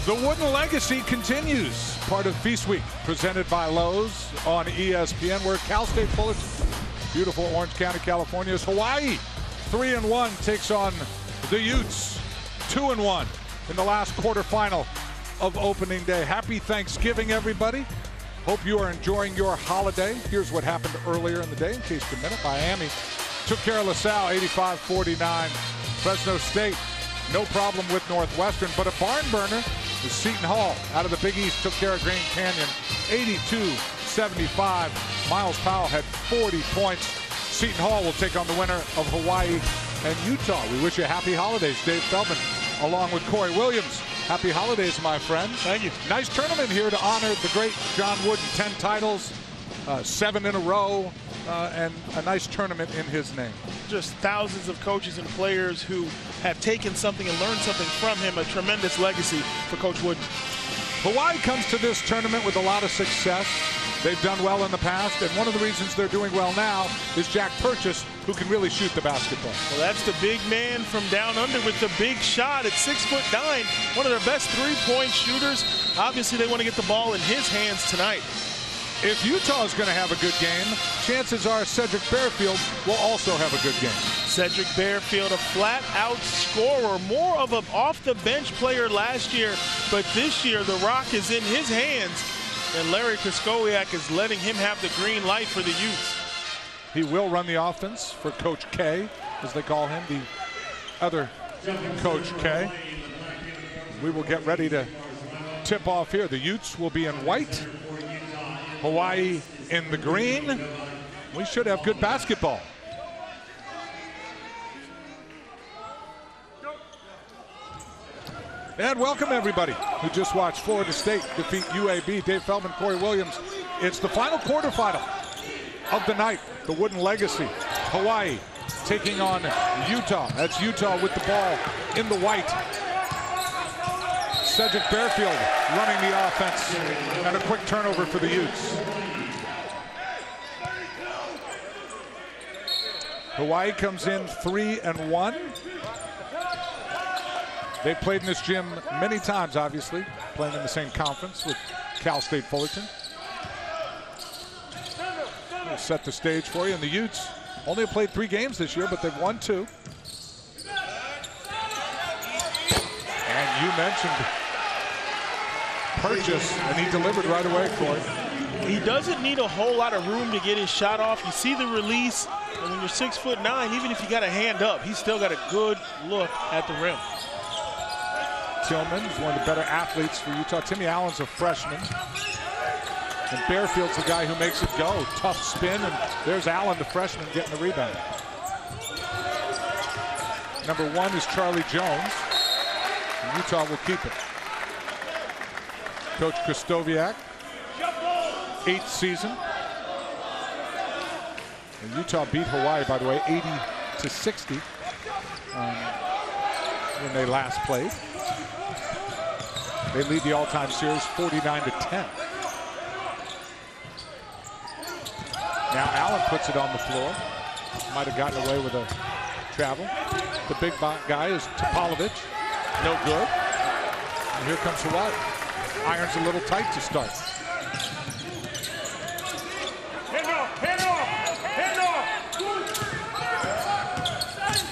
The Wooden Legacy continues. Part of Feast Week, presented by Lowe's on ESPN. We're at Cal State Fullerton, beautiful Orange County, California's Hawaii. 3-1 takes on the Utes, 2-1 in the last quarterfinal of opening day. Happy Thanksgiving, everybody. Hope you are enjoying your holiday. Here's what happened earlier in the day, in case you're a minute. Miami took care of LaSalle, 85-49. Fresno State, no problem with Northwestern, but a barn burner is Seton Hall out of the Big East, took care of Grand Canyon, 82-75. Miles Powell had 40 points. Seton Hall will take on the winner of Hawaii and Utah. We wish you happy holidays. Dave Feldman, along with Corey Williams. Happy holidays, my friends. Thank you. Nice tournament here to honor the great John Wooden. 10 titles, 7 in a row, and a nice tournament in his name. Just thousands of coaches and players who have taken something and learned something from him. A tremendous legacy for Coach Wooden. Hawaii comes to this tournament with a lot of success. They've done well in the past, and one of the reasons they're doing well now is Jack Purchase, who can really shoot the basketball. Well, that's the big man from down under with the big shot at 6'9", one of their best three-point shooters. Obviously, they want to get the ball in his hands tonight. If Utah is going to have a good game, chances are Cedric Bearfield will also have a good game. Cedric Bearfield, a flat-out scorer, more of an off-the-bench player last year, but this year the rock is in his hands, and Larry Kraskowiak is letting him have the green light for the Utes. He will run the offense for Coach K, as they call him, the other Coach K. We will get ready to tip off here. The Utes will be in white, Hawaii in the green. We should have good basketball. And welcome everybody who just watched Florida State defeat UAB. Dave Feldman, Corey Williams. It's the final quarterfinal of the night. The Wooden Legacy. Hawaii taking on Utah. That's Utah with the ball in the white. Cedric Bearfield running the offense, and a quick turnover for the Utes. Hawaii comes in 3-1. They've played in this gym many times, obviously, playing in the same conference with Cal State Fullerton. We'll set the stage for you. And the Utes only have played 3 games this year, but they've won 2. And you mentioned Purchase, and he delivered right away, Corey. He doesn't need a whole lot of room to get his shot off. You see the release, and when you're 6'9", even if you got a hand up, he's still got a good look at the rim. Tillman is one of the better athletes for Utah. Timmy Allen's a freshman. And Bearfield's the guy who makes it go. Tough spin, and there's Allen, the freshman, getting the rebound. Number 1 is Charlie Jones. And Utah will keep it. Coach Kraskowiak, 8th season. And Utah beat Hawaii, by the way, 80-60 when they last played. They lead the all-time series 49-10. Now Allen puts it on the floor. Might have gotten away with a travel. The big guy is Topalovic. No good. And here comes Hawaii. Iron's a little tight to start.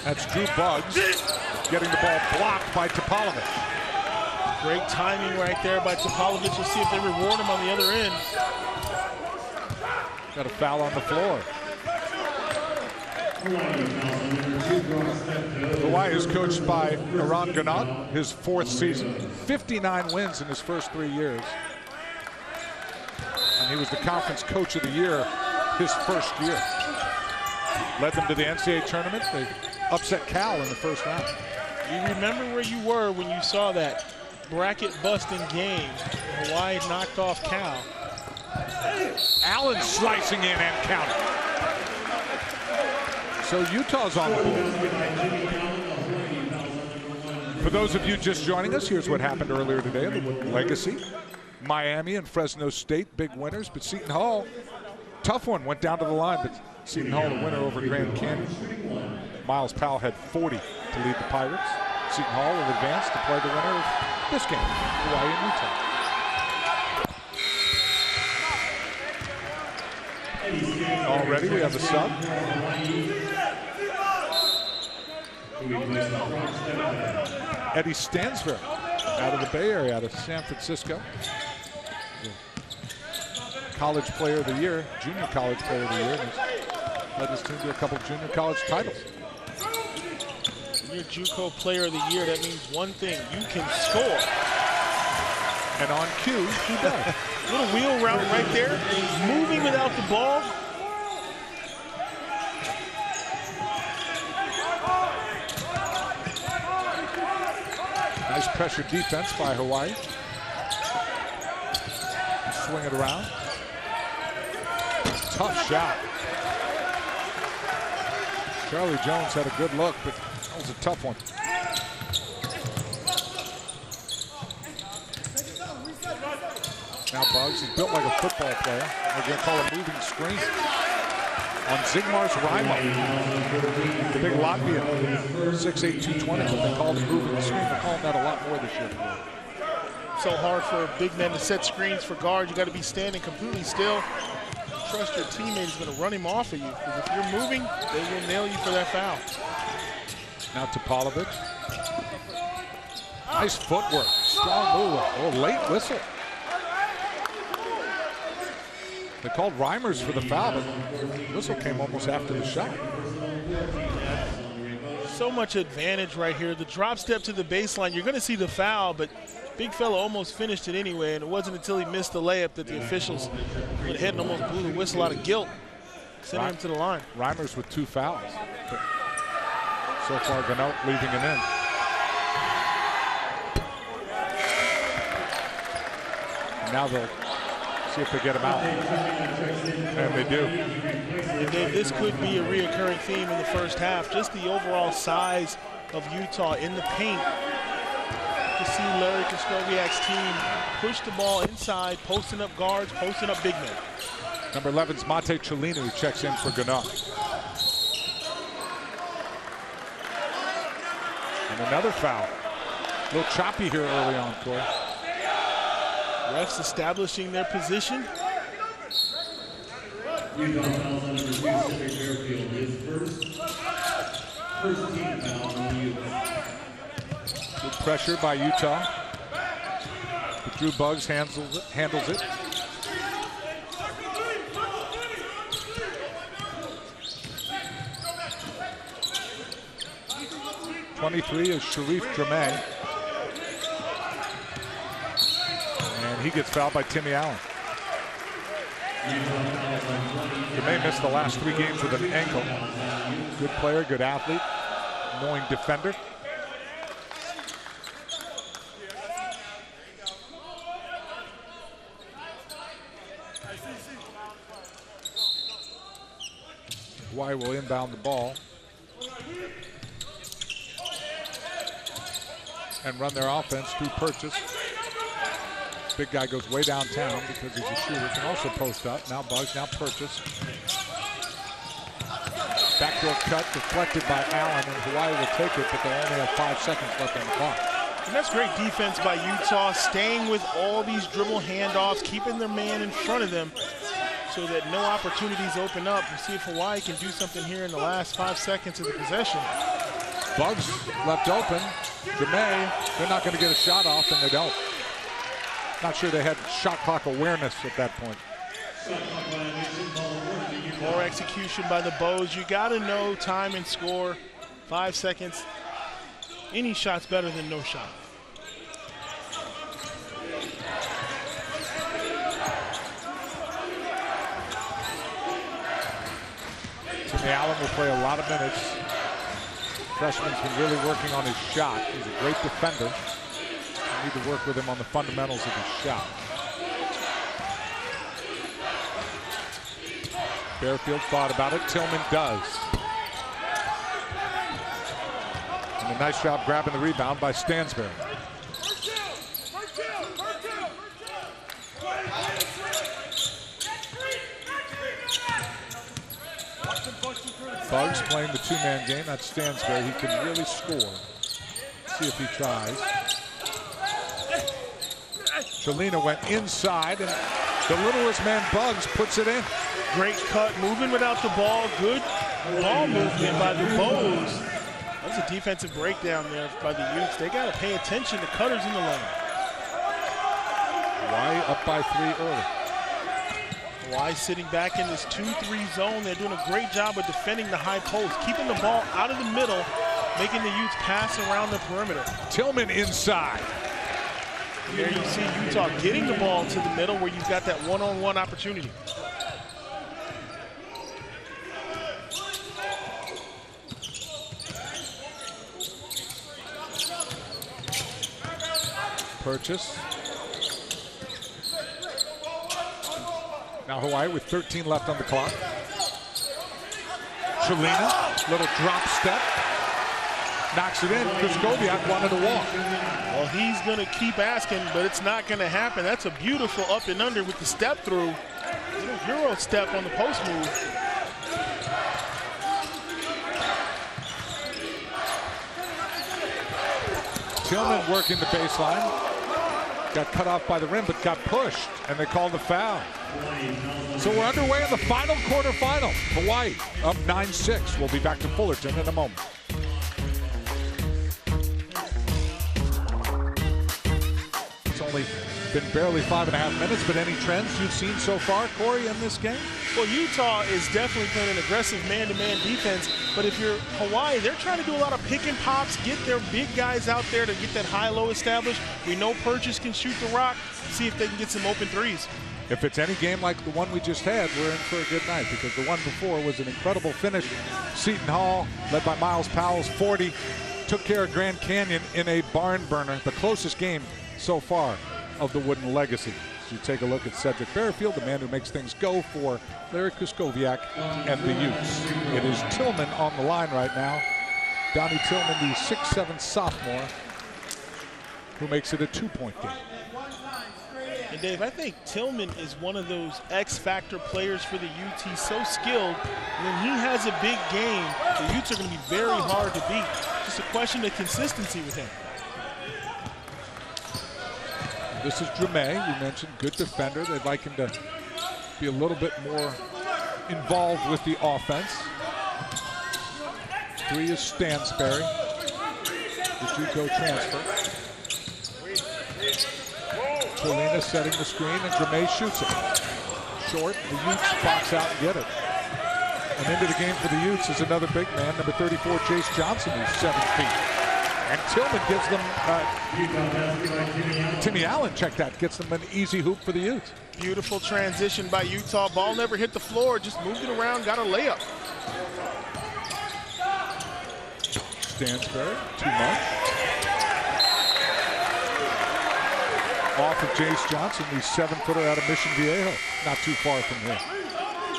That's Drew Buggs getting the ball blocked by Topalovic. Great timing right there by Topalovic. We'll see if they reward him on the other end. Got a foul on the floor. Hawaii is coached by Eran Ganot, his 4th season. 59 wins in his first 3 years. And he was the conference coach of the year his first year. Led them to the NCAA tournament. They upset Cal in the first round. You remember where you were when you saw that bracket busting game. Hawaii knocked off Cal. Allen slicing in and counting. So Utah's on the board. For those of you just joining us, here's what happened earlier today in the Wooden Legacy. Miami and Fresno State, big winners, but Seton Hall, tough one, went down to the line, but Seton Hall, the winner over Grand Canyon. Miles Powell had 40 to lead the Pirates. Seton Hall will advance to play the winner of this game, Hawaii and Utah. Already we have a sub. Eddie Stansberry out of the Bay Area, out of San Francisco. College Player of the Year, Junior College Player of the Year, and he's led his team to a couple of junior college titles. When you're JUCO Player of the Year, that means one thing: you can score. And on cue, he does. Little wheel route right there, moving without the ball. Nice pressure defense by Hawaii. Swing it around. Tough shot. Charlie Jones had a good look, but that was a tough one. Now Bugs is built like a football player. We're going to call a moving screen on Zigmar's Rimo. The big Latvian, 6'8", 220, but they called it moving screen. They're calling that a lot more this year. So hard for big men to set screens for guards. You got to be standing completely still. Trust your teammate is going to run him off of you, because if you're moving, they will nail you for that foul. Now Topalovic. Nice footwork, strong move. Oh, late whistle. They called Reimers for the foul, but the whistle came almost after the shot. So much advantage right here. The drop step to the baseline, you're going to see the foul, but big fella almost finished it anyway, and it wasn't until he missed the layup that the officials went ahead and almost blew the whistle out of guilt, sending him to the line. Reimers with 2 fouls. But so far, Gannett leaving him in. And now they'll see if they get him out. And they do. And Dave, this could be a reoccurring theme in the first half. Just the overall size of Utah in the paint. To see Larry Koskowiak's team push the ball inside, posting up guards, posting up big men. Number 11's Mate Chelina, who checks in for Gannett. And another foul. A little choppy here early on, Corey. Refs establishing their position. Rebound foul number 2, Cedric Fairfield, his first team foul on the U.S. Good pressure by Utah. But Drew Bugs handles it. #23 is Sharif Drameh. And he gets fouled by Timmy Allen. Drameh missed the last 3 games with an ankle. Good player, good athlete, knowing defender. Hawaii will inbound the ball and run their offense through Purchase. Big guy goes way downtown because he's a shooter. Can also post up. Now Bugs, now Purchase. Backdoor cut deflected by Allen, and Hawaii will take it, but they only have 5 seconds left on the clock. And that's great defense by Utah, staying with all these dribble handoffs, keeping their man in front of them so that no opportunities open up. We'll see if Hawaii can do something here in the last 5 seconds of the possession. Bugs left open. Drameh, they're not going to get a shot off, and they don't. Not sure they had shot clock awareness at that point. More execution by the Bows. You got to know time and score. 5 seconds. Any shot's better than no shot. Timmy Allen will play a lot of minutes. Freshman's been really working on his shot. He's a great defender. You need to work with him on the fundamentals of his shot. Fairfield thought about it. Tillman does. And a nice job grabbing the rebound by Stansberry. Bugs playing the 2-man game. That's Stansberry. He can really score. See if he tries. Chelina went inside, and the littlest man, Bugs, puts it in. Great cut, moving without the ball. Good ball movement by the Bows. That was a defensive breakdown there by the Utes. They got to pay attention to cutters in the lane. Hawaii up by 3 early. Hawaii sitting back in this 2-3 zone. They're doing a great job of defending the high post, keeping the ball out of the middle, making the Utes pass around the perimeter. Tillman inside. And there you see Utah getting the ball to the middle where you've got that one-on-one opportunity. Purchase. Now Hawaii with 13 left on the clock. Chelina, little drop step. Knocks it in. Kuskoviak wanted to walk. Well, he's going to keep asking, but it's not going to happen. That's a beautiful up and under with the step through. Little Euro step on the post move. Tillman working the baseline. Got cut off by the rim, but got pushed, and they called the foul. So we're underway in the final quarterfinal. Hawaii up 9-6. We'll be back to Fullerton in a moment. It's only been barely 5.5 minutes, but any trends you've seen so far, Corey, in this game? Well, Utah is definitely playing an aggressive man-to-man defense, but if you're Hawaii, they're trying to do a lot of pick and pops, get their big guys out there to get that high-low established. We know Purchase can shoot the rock. See if they can get some open threes. If it's any game like the one we just had, we're in for a good night, because the one before was an incredible finish. Seton Hall, led by Miles Powell's 40, took care of Grand Canyon in a barn burner, the closest game so far of the Wooden Legacy. So you take a look at Cedric Fairfield, the man who makes things go for Larry Kuskoviak and the Utes. It is Tillman on the line right now. Donnie Tillman, the 6'7" sophomore, who makes it a 2-point game. And Dave, I think Tillman is one of those X-factor players for the Utes. He's so skilled. When he has a big game, the Utes are going to be very hard to beat. Just a question of consistency with him. This is Dramé, you mentioned, good defender. They'd like him to be a little bit more involved with the offense. 3 is Stansberry, the JUCO transfer. Chelina setting the screen, and Dramé shoots it. Short, the Utes box out and get it. And into the game for the Utes is another big man, number 34, Jace Johnson, who's 7 feet. And Tillman gives them, Timmy Allen, check that, gets them an easy hoop for the Utes. Beautiful transition by Utah. Ball never hit the floor, just moved it around, got a layup. Stansberry, too much. Off of Jace Johnson, the 7-footer out of Mission Viejo, not too far from here.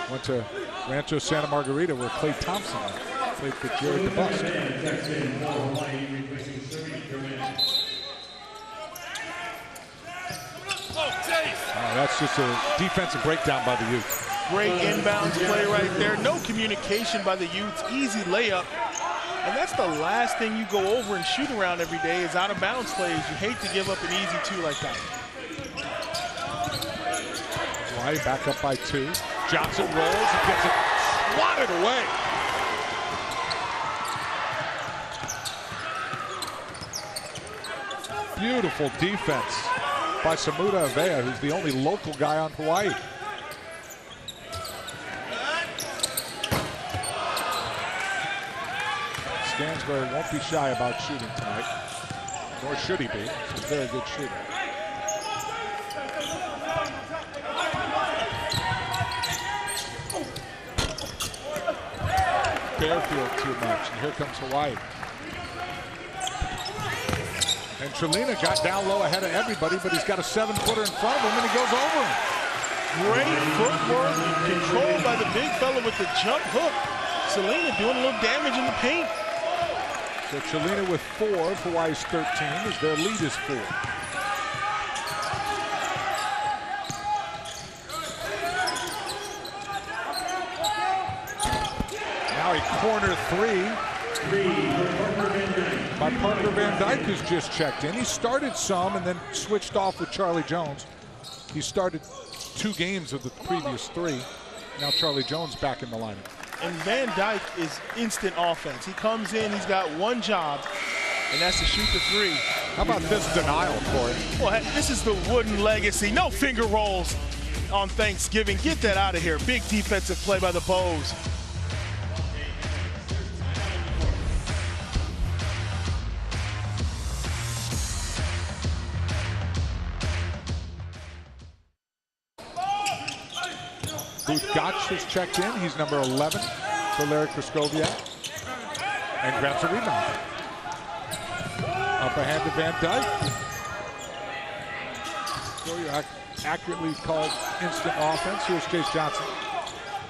Went to Rancho Santa Margarita where Klay Thompson played for Jerry DeBusk. That's just a defensive breakdown by the Utes. Great inbounds play right there. No communication by the Utes. Easy layup. And that's the last thing you go over and shoot around every day is out of bounds plays. You hate to give up an easy 2 like that. Hawaii back up by 2. Johnson rolls and gets it swatted away. Beautiful defense by Samuda Avea, who's the only local guy on Hawaii. Stansberry won't be shy about shooting tonight, nor should he be. He's a very good shooter. Fairfield too much, and here comes Hawaii. And Chelina got down low ahead of everybody, but he's got a 7-footer in front of him, and he goes over him. Great footwork, controlled by the big fella with the jump hook. Chelina doing a little damage in the paint. So Chelina with 4, Hawaii's 13, as their lead is 4. Now a corner 3 by Parker Van Dyke has just checked in. He started some and then switched off with Charlie Jones. He started 2 games of the previous 3. Now Charlie Jones back in the lineup. And Van Dyke is instant offense. He comes in, he's got one job, and that's to shoot the 3. How about this denial, Corey? Well, this is the Wooden legacy. No finger rolls on Thanksgiving. Get that out of here. Big defensive play by the Bows. Booth Gotch has checked in. He's number 11 for Larry Kraskowiak. And grabs a rebound. Up ahead to Van Dyke. Kraskowiak accurately called instant offense. Here's Jace Johnson.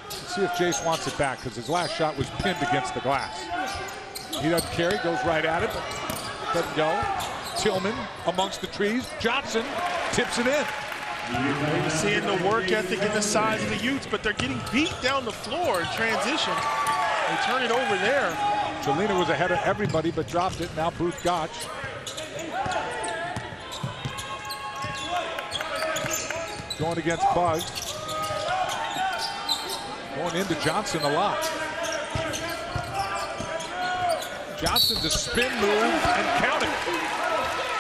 Let's see if Jace wants it back, because his last shot was pinned against the glass. He doesn't carry, goes right at it, but doesn't go. Tillman amongst the trees. Johnson tips it in. You're seeing the work ethic and the size of the Utes, but they're getting beat down the floor in transition. They turn it over there. Jelena was ahead of everybody, but dropped it. Now Booth Gotch. Going against Buggs. Going into Johnson a lot. Johnson's a spin move and count it.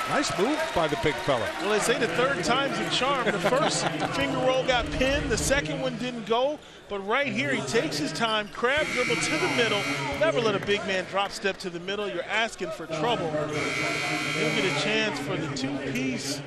Nice move by the big fella. Well, they say the 3rd time's a charm. The first finger roll got pinned. The second one didn't go. But right here, he takes his time, crab dribble to the middle. Never let a big man drop step to the middle. You're asking for trouble. And he'll get a chance for the 2-piece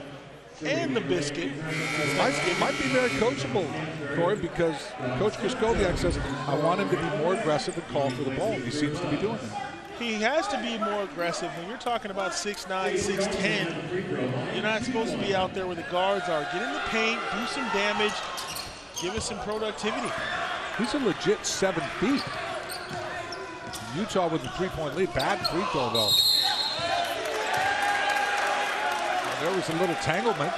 and the biscuit. It might be very coachable, Corey, because Coach Kraskowiak says, I want him to be more aggressive and call for the ball. He seems to be doing that. He has to be more aggressive. When you're talking about 6'9", 6'10", you're not supposed to be out there where the guards are. Get in the paint, do some damage, give us some productivity. He's a legit 7 feet. Utah with a 3-point lead. Bad free throw, though. And there was a little tanglement,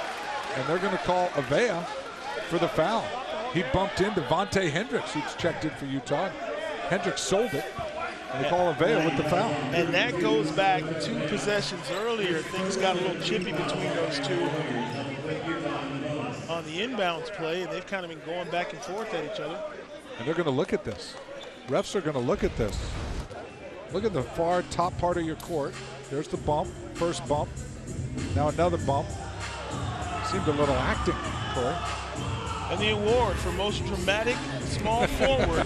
and they're going to call Avea for the foul. He bumped into Vontae Hendricks, who's checked in for Utah. Hendricks sold it. And they call Avea with the foul. And that goes back 2 possessions earlier. Things got a little chippy between those 2 on the inbounds play, and they've kind of been going back and forth at each other. And they're going to look at this. Refs are going to look at this. Look at the far top part of your court. There's the bump, first bump. Now another bump. Seemed a little acting, Corey. And the award for most dramatic small forward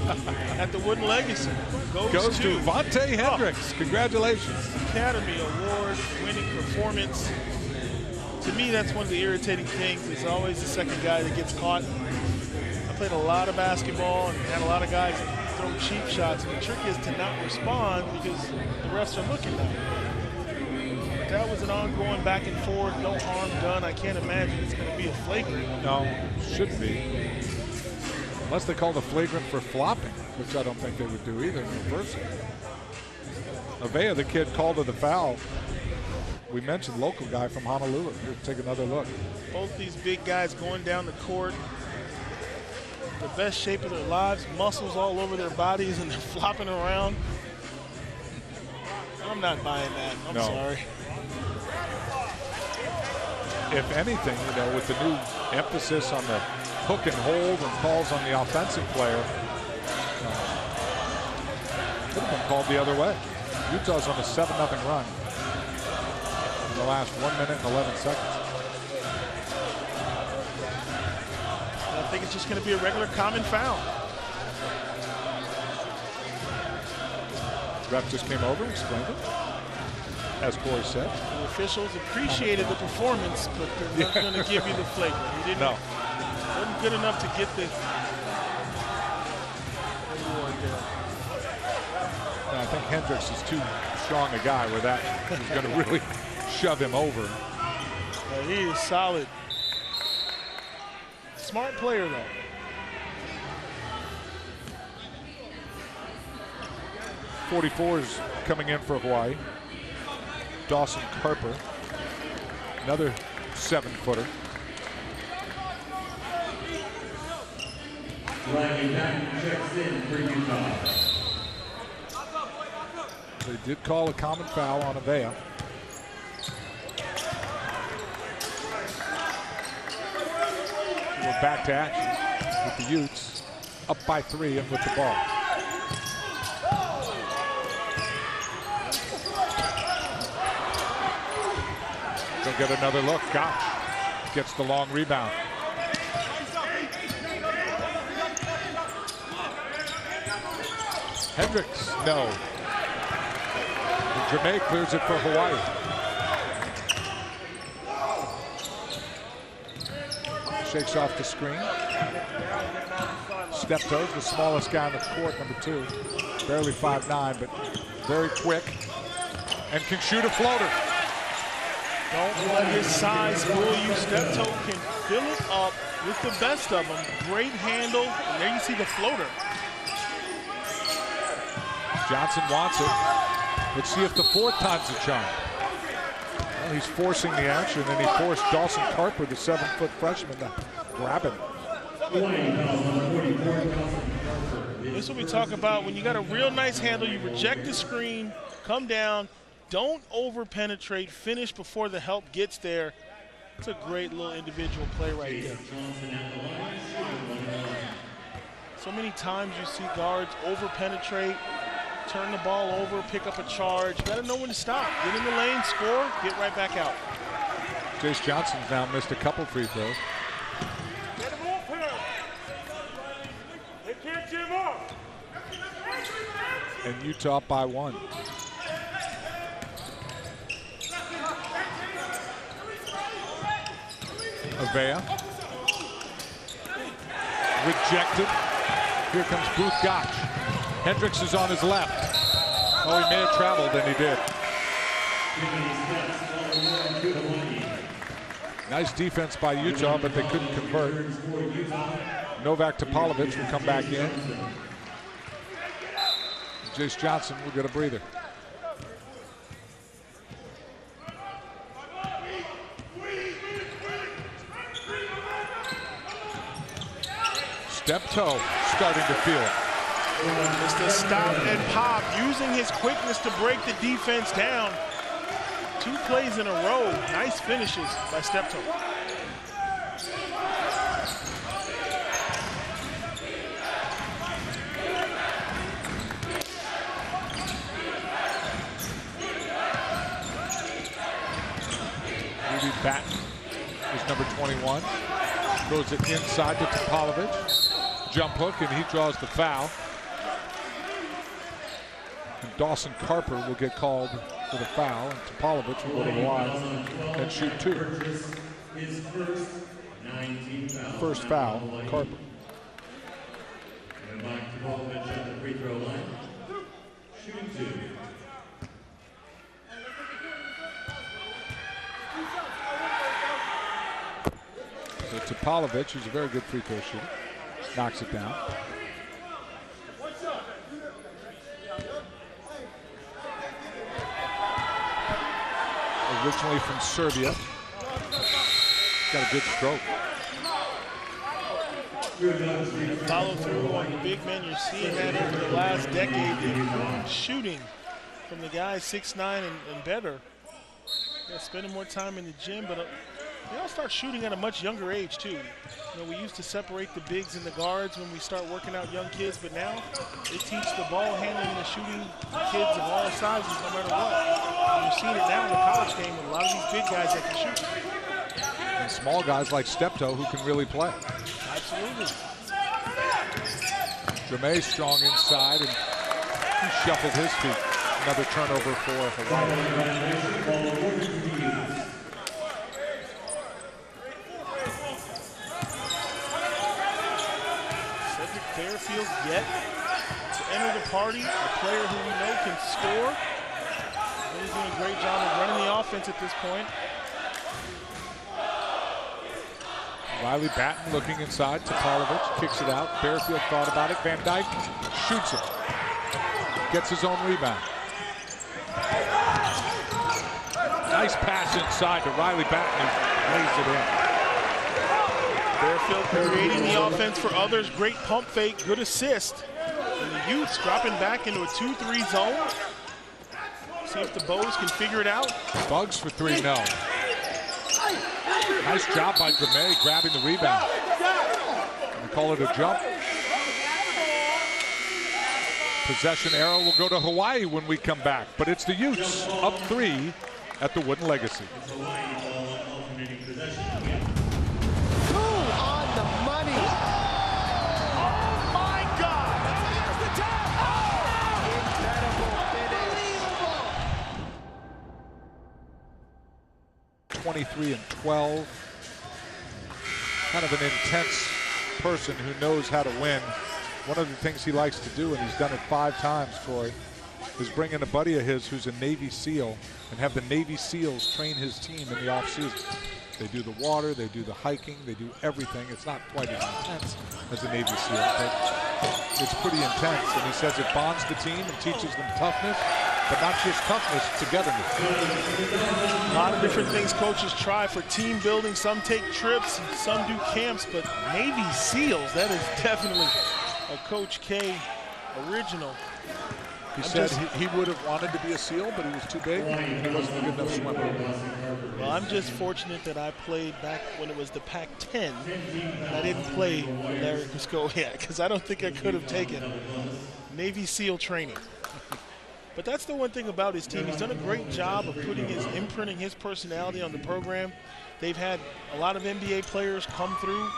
at the Wooden Legacy goes to Vontae Hendricks. Congratulations. Academy Award winning performance. To me, that's one of the irritating things. It's always the second guy that gets caught. I played a lot of basketball and had a lot of guys throw cheap shots. And the trick is to not respond because the refs are looking at it. But that was an ongoing back and forth, no harm done. I can't imagine it's going to be a flagrant. No, shouldn't be. Unless they call the flagrant for flopping, which I don't think they would do either in reverse. Avea, the kid called to the foul. We mentioned local guy from Honolulu. Here, take another look. Both these big guys going down the court, the best shape of their lives, muscles all over their bodies, and they're flopping around. I'm not buying that. I'm sorry. If anything, you know, with the new emphasis on the hook and hold and calls on the offensive player, could have been called the other way. Utah's on a 7-0 run in the last 1 minute and 11 seconds. I think it's just going to be a regular common foul. Ref just came over and explained it, as Corey said. The officials appreciated the performance, but they're not going to give you the flagrant. He didn't. Wasn't good enough to get the reward there. I think Hendricks is too strong a guy where that is going to really shove him over. He is solid. Smart player, though. .44 is coming in for Hawaii. Dawson Carper, another 7-footer. Ryan Patton checks in for Utah. They did call a common foul on Avea. We're back to action with the Utes, up by 3 and with the ball. They'll get another look. Gotch gets the long rebound. Hendricks, no. And Jermaine clears it for Hawaii. Shakes off the screen. Steptoe, the smallest guy on the court, number 2. Barely 5'9", but very quick. And can shoot a floater. Don't let his size fool you. Steptoe can fill it up with the best of them. Great handle, and there you see the floater. Johnson wants it. Let's see if the 4th time's a charm. Well, he's forcing the action, and he forced Dawson Carper, the 7-foot freshman, to grab him. This is what we talk about when you got a real nice handle, you reject the screen, come down, don't over-penetrate, finish before the help gets there. It's a great little individual play right there. So many times you see guards over-penetrate, turn the ball over, pick up a charge. You gotta know when to stop. Get in the lane, score, get right back out. Jace Johnson's now missed a couple free throws. And Utah up by 1. Avea. Rejected. Here comes Booth Gotch. Hendricks is on his left. Oh, he may have traveled, and he did. Nice defense by Utah, but they couldn't convert. Novak Topalovic will come back in. Jace Johnson will get a breather. Steptoe starting to feel it. It's the stop and pop, using his quickness to break the defense down. 2 plays in a row. Nice finishes by Steptoe. Rudy Batten is number 21. Throws it inside to Topalovic. Jump hook, and he draws the foul. And Dawson Carper will get called for the foul, and Topalovic will go to the line and shoot 2. First foul, Carper. And Mike Topalovic at the free throw line, shooting 2. So Topalovic, who's a very good free throw shooter, knocks it down. Originally from Serbia. Got a good stroke. Follow through on the big men. You're seeing that over the last decade. They're shooting from the guys 6'9" and better. They're spending more time in the gym, but they all start shooting at a much younger age too. You know, we used to separate the bigs and the guards when we start working out young kids, but now they teach the ball handling and the shooting kids of all sizes, no matter what. And you're seeing it now in the college game with a lot of these big guys that can shoot. And small guys like Steptoe who can really play. Absolutely. Jermaine strong inside, and he shuffled his feet. Another turnover for Hawaii. Fairfield yet to enter the party, a player who we know can score. Really doing a great job of running the offense at this point. Riley Batten looking inside. Topalovic kicks it out. Fairfield thought about it. Van Dyke shoots it. Gets his own rebound. Nice pass inside to Riley Batten, who lays it in. Fairfield creating the offense for others. Great pump fake, good assist. And the Utes dropping back into a 2-3 zone. See if the Bows can figure it out. Bugs for 3, no. Nice job by Demay grabbing the rebound. And they call it a jump. Possession arrow will go to Hawaii when we come back, but it's the Utes up 3 at the Wooden Legacy. On the money. Oh my God! There's the tap! Oh! Incredible finish. 23-12. Kind of an intense person who knows how to win. One of the things he likes to do, and he's done it 5 times, Troy, is bring in a buddy of his who's a Navy SEAL and have the Navy SEALs train his team in the off-season. They do the water, they do the hiking, they do everything. It's not quite as intense as a Navy SEAL, but it's pretty intense. And he says it bonds the team and teaches them toughness, but not just toughness, togetherness. A lot of different things coaches try for team building. Some take trips, some do camps, but Navy SEALs, that is definitely a Coach K original. He said he would have wanted to be a SEAL, but he was too big and he wasn't a good enough swimmer. Well, I'm just fortunate that I played back when it was the Pac-10. And I didn't play with Larry Piscoiak because I don't think I could have taken Navy SEAL training. But that's the one thing about his team. He's done a great job of imprinting his personality on the program. They've had a lot of NBA players come through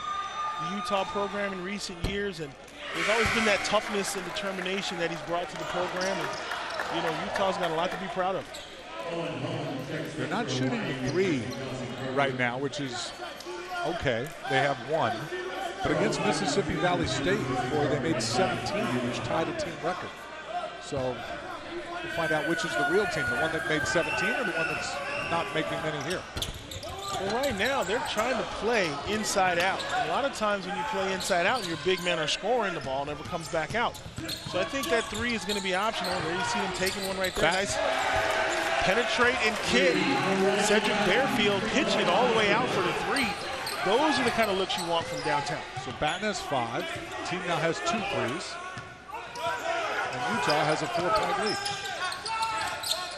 the Utah program in recent years, and there's always been that toughness and determination that he's brought to the program. And, you know, Utah's got a lot to be proud of. They're not shooting the 3 right now, which is okay. They have 1. But against Mississippi Valley State before, they made 17, which tied a team record. So we'll find out which is the real team, the one that made 17 or the one that's not making many here. Well, right now, they're trying to play inside out. And a lot of times when you play inside out and your big men are scoring, the ball never comes back out. So I think that 3 is going to be optional. There you see him taking one right there. Nice penetrate and kick. Cedric Bearfield pitching it all the way out for the 3. Those are the kind of looks you want from downtown. So Baton has 5. Team now has 2 threes. And Utah has a 4-point lead.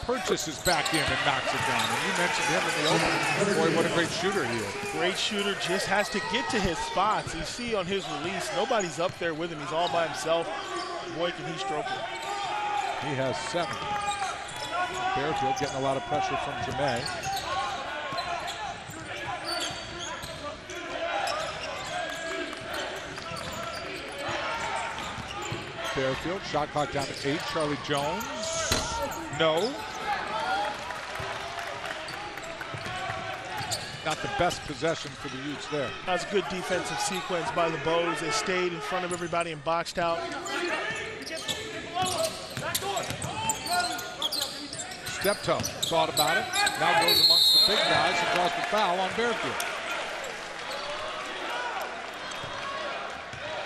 Purchase is back in and knocks it down. And you mentioned him in the opening. Boy, what a great shooter he is. Great shooter, just has to get to his spots. You see on his release, nobody's up there with him. He's all by himself. Boy, can he stroke it. He has 7. Bearfield getting a lot of pressure from Jemay. Bearfield, shot clock down to 8. Charlie Jones, no. Not the best possession for the Utes there. That's a good defensive sequence by the Bows. They stayed in front of everybody and boxed out. Steptoe thought about it. Now goes amongst the big guys and draws the foul on Bearfield.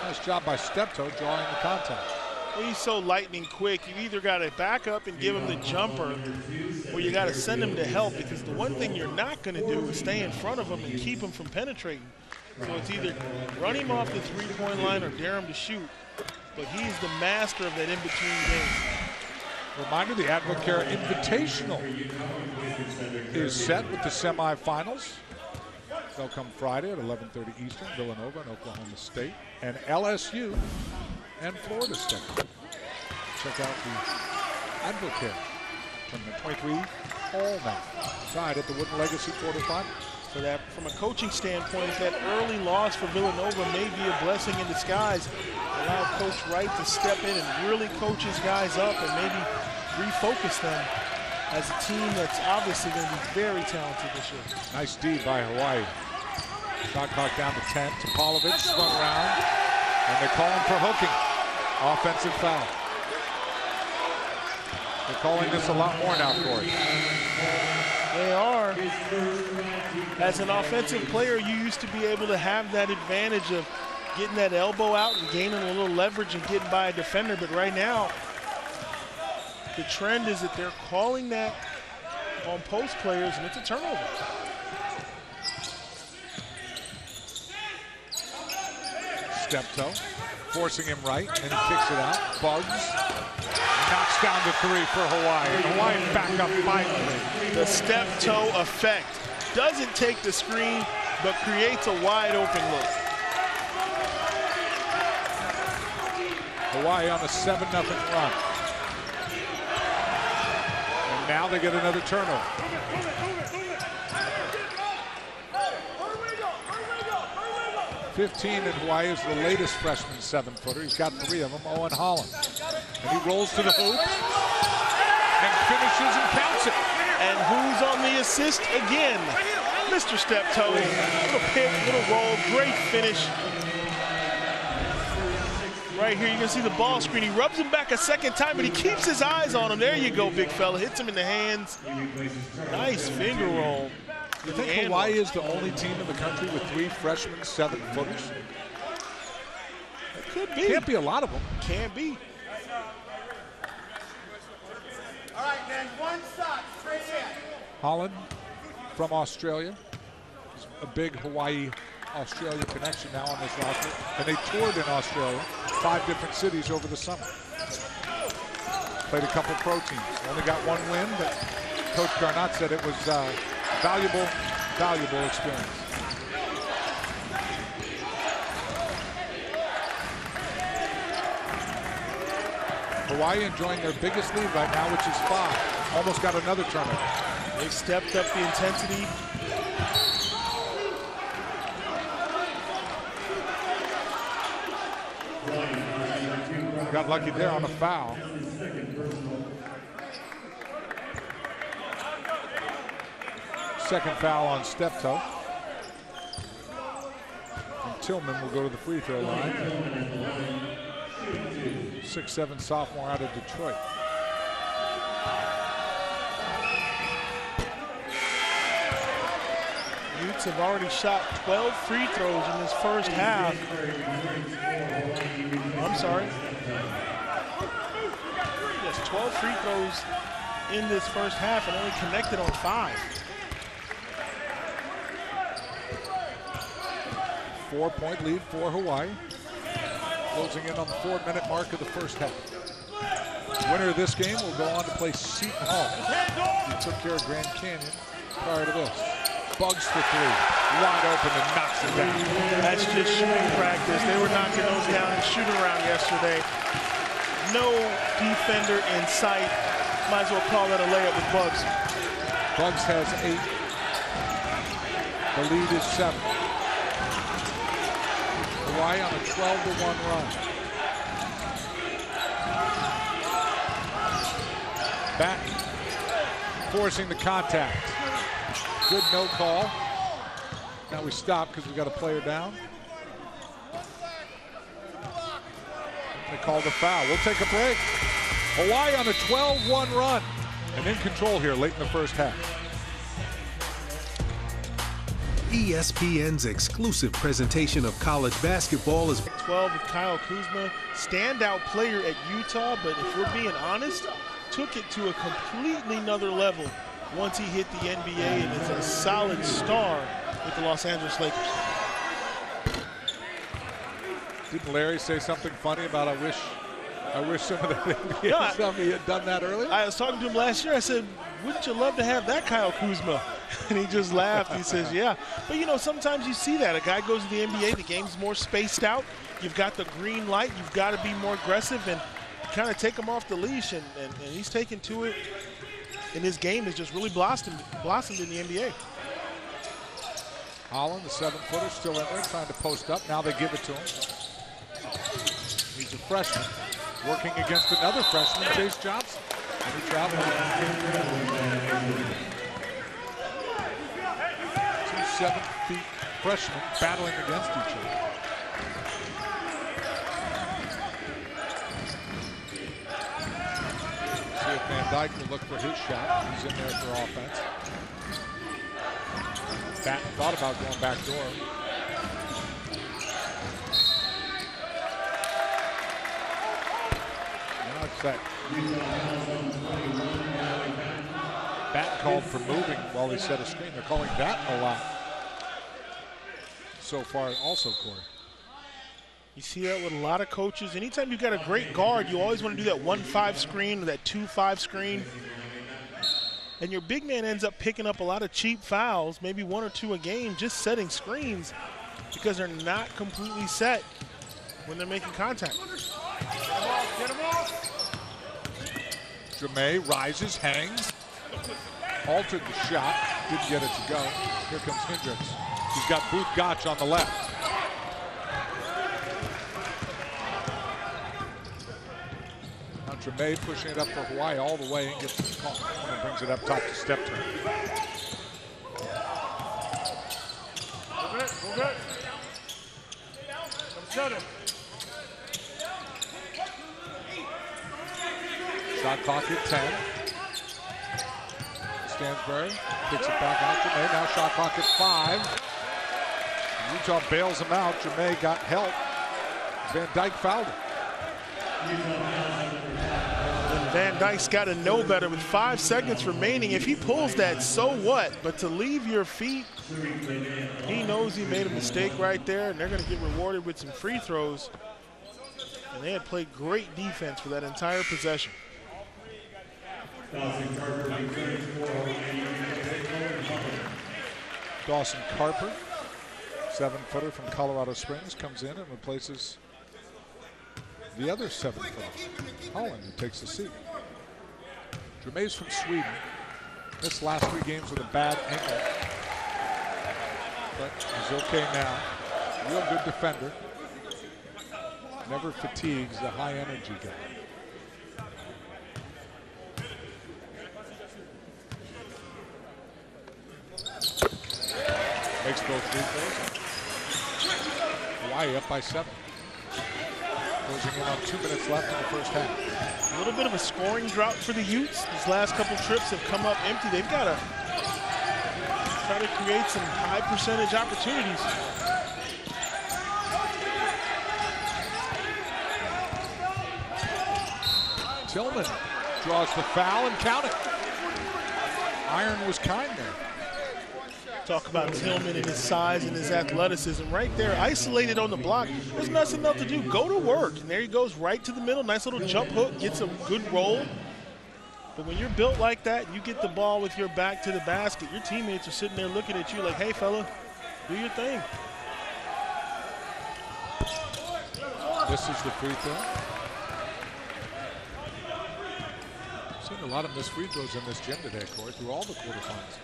Nice job by Steptoe drawing the contact. Well, he's so lightning quick. You either got to back up and give him the jumper, or you got to send him to help, because the one thing you're not going to do is stay in front of him and keep him from penetrating. So it's either run him off the 3-point line or dare him to shoot. But he's the master of that in-between game. Reminder, the Advocare Invitational is set with the semifinals. They'll come Friday at 11:30 Eastern, Villanova and Oklahoma State, and LSU and Florida State. Check out the Advocare tournament. 23 all now. Side at the Wooden Legacy quarterfinals. So that, from a coaching standpoint, that early loss for Villanova may be a blessing in disguise. Allow Coach Wright to step in and really coach his guys up and maybe refocus them as a team that's obviously going to be very talented this year. Nice D by Hawaii. Shot clock down to 10. Topalovic spun around, and they're calling for hooking. Offensive foul. They're calling this a lot more now, Corey. They are. As an offensive player, you used to be able to have that advantage of getting that elbow out and gaining a little leverage and getting by a defender, but right now, the trend is that they're calling that on post players, and it's a turnover. Steptoe forcing him right, and he kicks it out. Bugs knocks down the three for Hawaii. And Hawaii back up 5-3. The step toe effect. Doesn't take the screen, but creates a wide open look. Hawaii on a 7-0 run. And now they get another turnover. 15 in Hawaii is the latest freshman 7-footer. He's got 3 of them, Owen Holland. And he rolls to the hoop and finishes and counts it. And who's on the assist again? Mr. Step Toe. Little pick, little roll, great finish. Right here, you can see the ball screen. He rubs him back a second time, but he keeps his eyes on him. There you go, big fella. Hits him in the hands. Nice finger roll. You think Hawaii is the only team in the country with 3 freshman 7-footers? It could be. Can't be a lot of them. Can't be. All right, man, one shot, straight in. Holland from Australia. There's a big Hawaii-Australia connection now on this roster. And they toured in Australia, 5 different cities over the summer. Played a couple pro teams. Only got 1 win, but Coach Garnott said it was valuable experience. Hawaii enjoying their biggest lead right now, which is 5. Almost got another turnover. They stepped up the intensity. Got lucky there on a foul. Second foul on Step Toe. And Tillman will go to the free throw line. 6'7" sophomore out of Detroit. Utes have already shot 12 free throws in this first half. I'm sorry. Yes, 12 free throws in this first half and only connected on 5. 4-point lead for Hawaii. Closing in on the 4-minute mark of the first half. Winner of this game will go on to play Seton Hall, who took care of Grand Canyon prior to this. Bugs for 3, wide open and knocks it down. That's just shooting practice. They were knocking those down and shooting around yesterday. No defender in sight. Might as well call that a layup with Bugs. Bugs has 8. The lead is 7. Hawaii on a 12-1 run. Back, forcing the contact. Good no call. Now we stop because we got a player down. They called a foul. We'll take a break. Hawaii on a 12-1 run and in control here late in the first half. ESPN's exclusive presentation of college basketball is 12 with Kyle Kuzma, standout player at Utah, but if we're being honest, took it to a completely another level once he hit the NBA and is a solid star with the Los Angeles Lakers. Didn't Larry say something funny about I wish some of the NBA somebody had done that earlier? I was talking to him last year. I said, wouldn't you love to have that Kyle Kuzma? And he just laughed. He says, yeah. But, you know, sometimes you see that. A guy goes to the NBA, the game's more spaced out. You've got the green light. You've got to be more aggressive and kind of take him off the leash. And he's taken to it. And his game has just really blossomed in the NBA. Holland, the 7-footer, still in there, trying to post up. Now they give it to him. He's a freshman, working against another freshman, Chase Johnson. And he travels. 2 7-feet freshmen battling against each other. See if Van Dyke will look for his shot. He's in there for offense. Batten thought about going back door. Now it's that. Batten called for moving while he set a screen. They're calling that a lot so far also, Corey. You see that with a lot of coaches. Anytime you've got a great guard, you always want to do that 1-5 screen or that 2-5 screen. And your big man ends up picking up a lot of cheap fouls, maybe 1 or 2 a game, just setting screens because they're not completely set when they're making contact. Get him off. Ja'May rises, hangs, altered the shot, didn't get it to go. Here comes Hendricks. He's got Booth Gotch on the left. Now Ja'May pushing it up for Hawaii all the way and gets the call and brings it up top to Steptoe. Go good. Come shut him. Shot clock at 10. Stansbury kicks it back out. Ja'May now shot clock at 5. Utah bails him out. Ja'May got help. Van Dyke fouled him. And Van Dyke's got to know better with 5 seconds remaining. If he pulls that, so what? But to leave your feet, he knows he made a mistake right there, and they're going to get rewarded with some free throws. And they had played great defense for that entire possession. Dawson Carper, 7-footer from Colorado Springs, comes in and replaces the other 7-footer, Holland, who takes the seat. Ja'May's from Sweden. Missed last 3 games with a bad ankle, but he's okay now. Real good defender. Never fatigues, a high-energy guy. Makes both free throws. Hawaii up by 7. Closing in on 2 minutes left in the first half. A little bit of a scoring drought for the Utes. These last couple trips have come up empty. They've got to try to create some high percentage opportunities. Tillman draws the foul and count it. Iron was kind there. Talk about Tillman and his size and his athleticism right there, isolated on the block. There's nothing else to do. Go to work. And there he goes right to the middle. Nice little jump hook, gets a good roll. But when you're built like that, you get the ball with your back to the basket. Your teammates are sitting there looking at you like, hey, fella, do your thing. This is the free throw. Seen a lot of missed free throws in this gym today, Corey, through all the quarterfinals.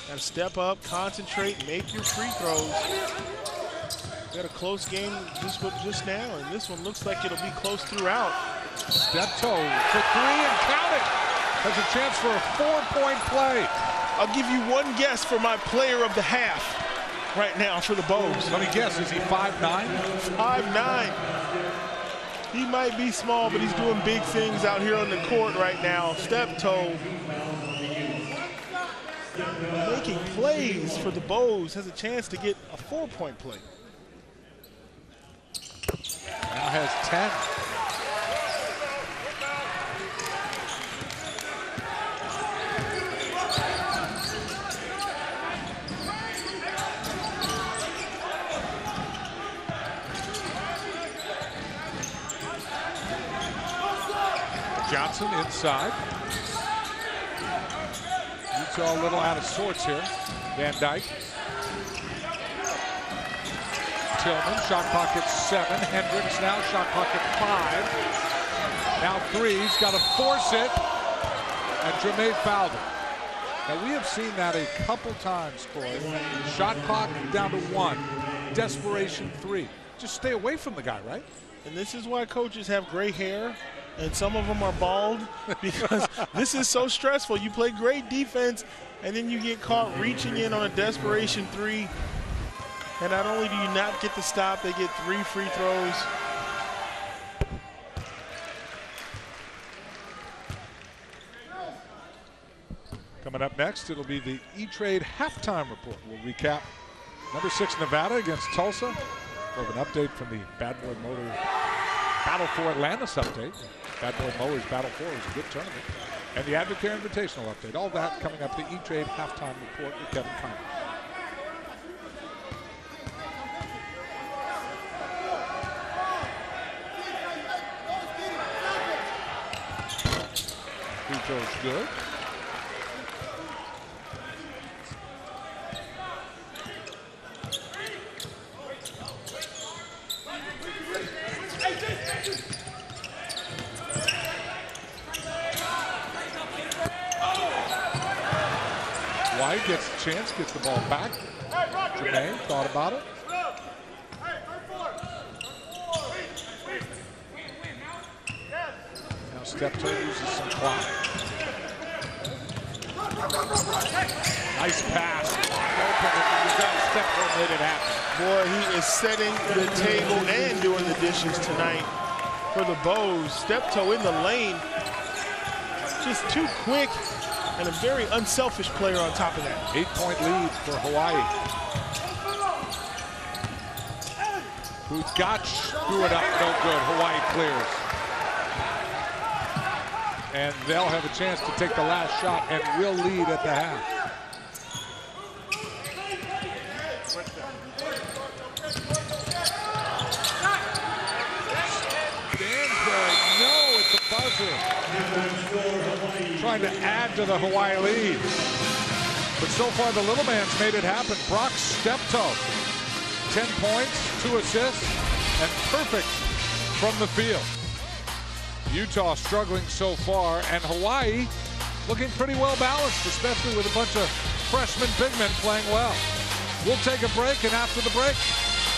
Got to step up, concentrate, make your free throws. Got a close game just now, and this one looks like it'll be close throughout. Steptoe for 3 and count it. Has a chance for a 4-point play. I'll give you one guess for my player of the half right now for the Bows. Let me guess, is he 5'9"? 5'9". He might be small, but he's doing big things out here on the court right now. Steptoe making plays for the Bows, has a chance to get a 4-point play. Now has 10. Johnson inside. Utah a little out of sorts here. Van Dyke. Tillman, shot clock at 7. Hendricks now, shot clock at 5. Now 3, he's got to force it. And Ja'May fouled him. Now we have seen that a couple times, Corey. Shot clock down to 1. Desperation 3. Just stay away from the guy, right? And this is why coaches have gray hair, and some of them are bald, because this is so stressful. You play great defense, and then you get caught reaching in on a desperation 3. And not only do you not get the stop, they get 3 free throws. Coming up next, it'll be the E-Trade halftime report. We'll recap number 6 Nevada against Tulsa. We'll have an update from the Bad Boy Motor Battle for Atlantis update. Bad Boy Mowers Battle 4 was a good tournament. And the Advocare Invitational update. All that coming up, the E-Trade halftime report with Kevin Conner. throw's good. White gets a chance, gets the ball back. Jermaine thought about it. Now Steptoe uses some clock. Nice pass. Steptoe made it happen. Boy, he is setting the table and doing the dishes tonight for the Bows. Steptoe in the lane. Just too quick and a very unselfish player on top of that. 8-point lead for Hawaii. Booth threw it up, no good. Hawaii clears. And they'll have a chance to take the last shot and will lead at the half. Stansbury, no, it's a buzzer. Trying to add to the Hawaii lead. But so far the little man's made it happen. Brock Steptoe, 10 points, 2 assists, and perfect from the field. Utah struggling so far, and Hawaii looking pretty well balanced, especially with a bunch of freshman big men playing well. We'll take a break, and after the break,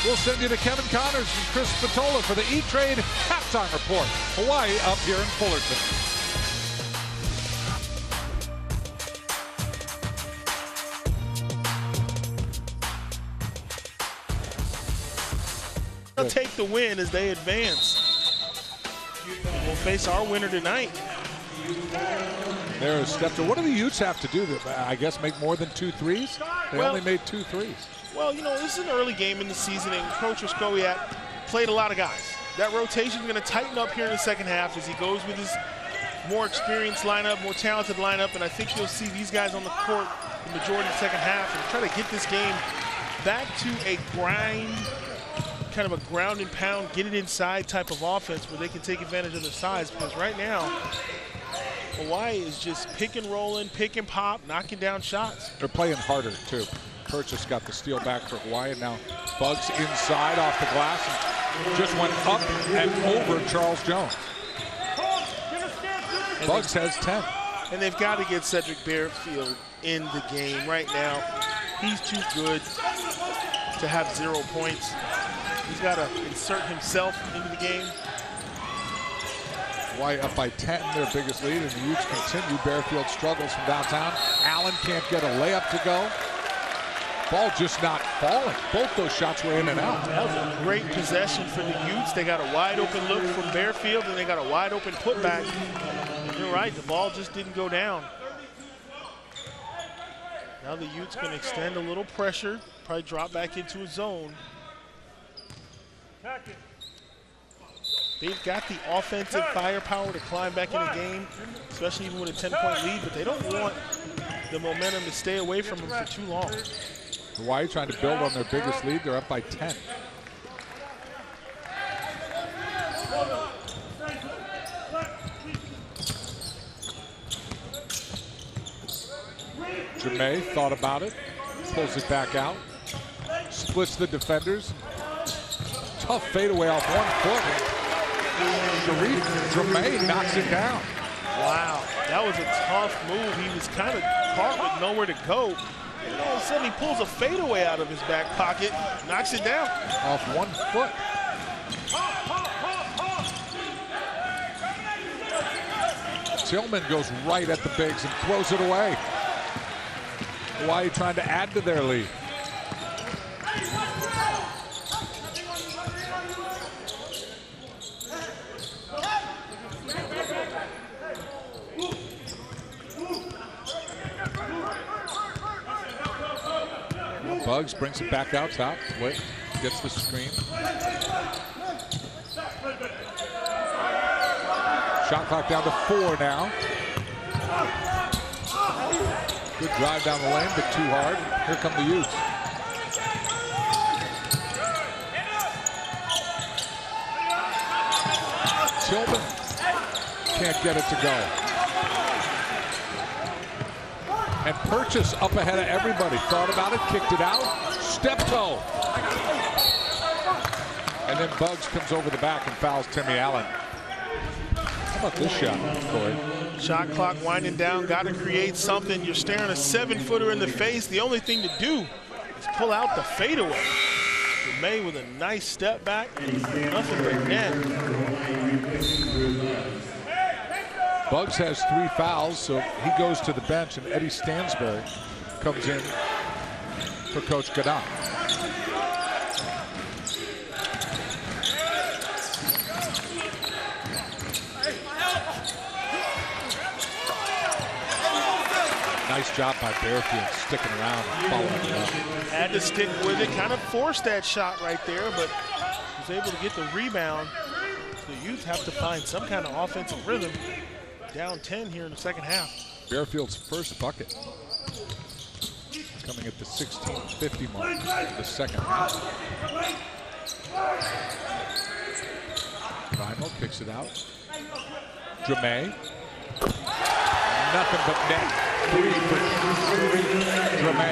we'll send you to Kevin Connors and Chris Spatola for the E-Trade halftime report. Hawaii up here in Fullerton. They'll take the win as they advance. We'll face our winner tonight. There's Steptoe. What do the Utes have to do? I guess make more than 2 threes? They only made 2 threes. Well, you know, this is an early game in the season, and Coach Oskowiak played a lot of guys. That rotation is going to tighten up here in the second half as he goes with his more experienced lineup, more talented lineup, and I think you'll see these guys on the court the majority of the second half and try to get this game back to a grind, kind of a ground and pound, get it inside type of offense where they can take advantage of their size, because right now, Hawaii is just pick and rolling, pick and pop, knocking down shots. They're playing harder, too. Purchase got the steal back for Hawaii, and now Bugs inside off the glass and just went up and over Charles Jones. Bugs has 10. And they've got to get Cedric Bearfield in the game right now. He's too good to have 0 points. He's got to insert himself into the game. Hawaii up by 10, their biggest lead, and the Utes continue. Bearfield struggles from downtown. Allen can't get a layup to go. Ball just not falling. Both those shots were in and out. That was a great possession for the Utes. They got a wide open look from Bearfield, and they got a wide open putback. And you're right, the ball just didn't go down. Now the Utes can extend a little pressure, probably drop back into a zone. They've got the offensive firepower to climb back in the game, especially even with a 10-point lead, but they don't want the momentum to stay away from them for too long. Hawaii trying to build on their biggest lead. They're up by 10. Jermaine thought about it, pulls it back out, splits the defenders. Tough fadeaway off 1 foot. Jermaine knocks it down. Wow, that was a tough move. He was kind of caught with nowhere to go. And all of a sudden he pulls a fadeaway out of his back pocket, knocks it down. Off 1 foot. Tillman goes right at the bigs and throws it away. Hawaii trying to add to their lead. Bugs brings it back out top. Wait, gets the screen. Shot clock down to 4 now. Good drive down the lane, but too hard. Here come the Utes. Tillman can't get it to go. And Purchase up ahead of everybody. Thought about it, kicked it out. Step toe. And then Bugs comes over the back and fouls Timmy Allen. How about this shot, Corey? Shot clock winding down. Got to create something. You're staring a 7-footer in the face. The only thing to do is pull out the fadeaway. May with a nice step back. Nothing but net. Bugs has 3 fouls, so he goes to the bench, and Eddie Stansberry comes in for Coach Gadot. Nice job by Bearfield sticking around and following it up. Had to stick with it, kind of forced that shot right there, but was able to get the rebound. The Youth have to find some kind of offensive rhythm. Down 10 here in the second half. Bearfield's first bucket coming at the 16:50 mark of the second half. Rimo kicks it out. Dramé. Nothing but net. 3 for Dramé.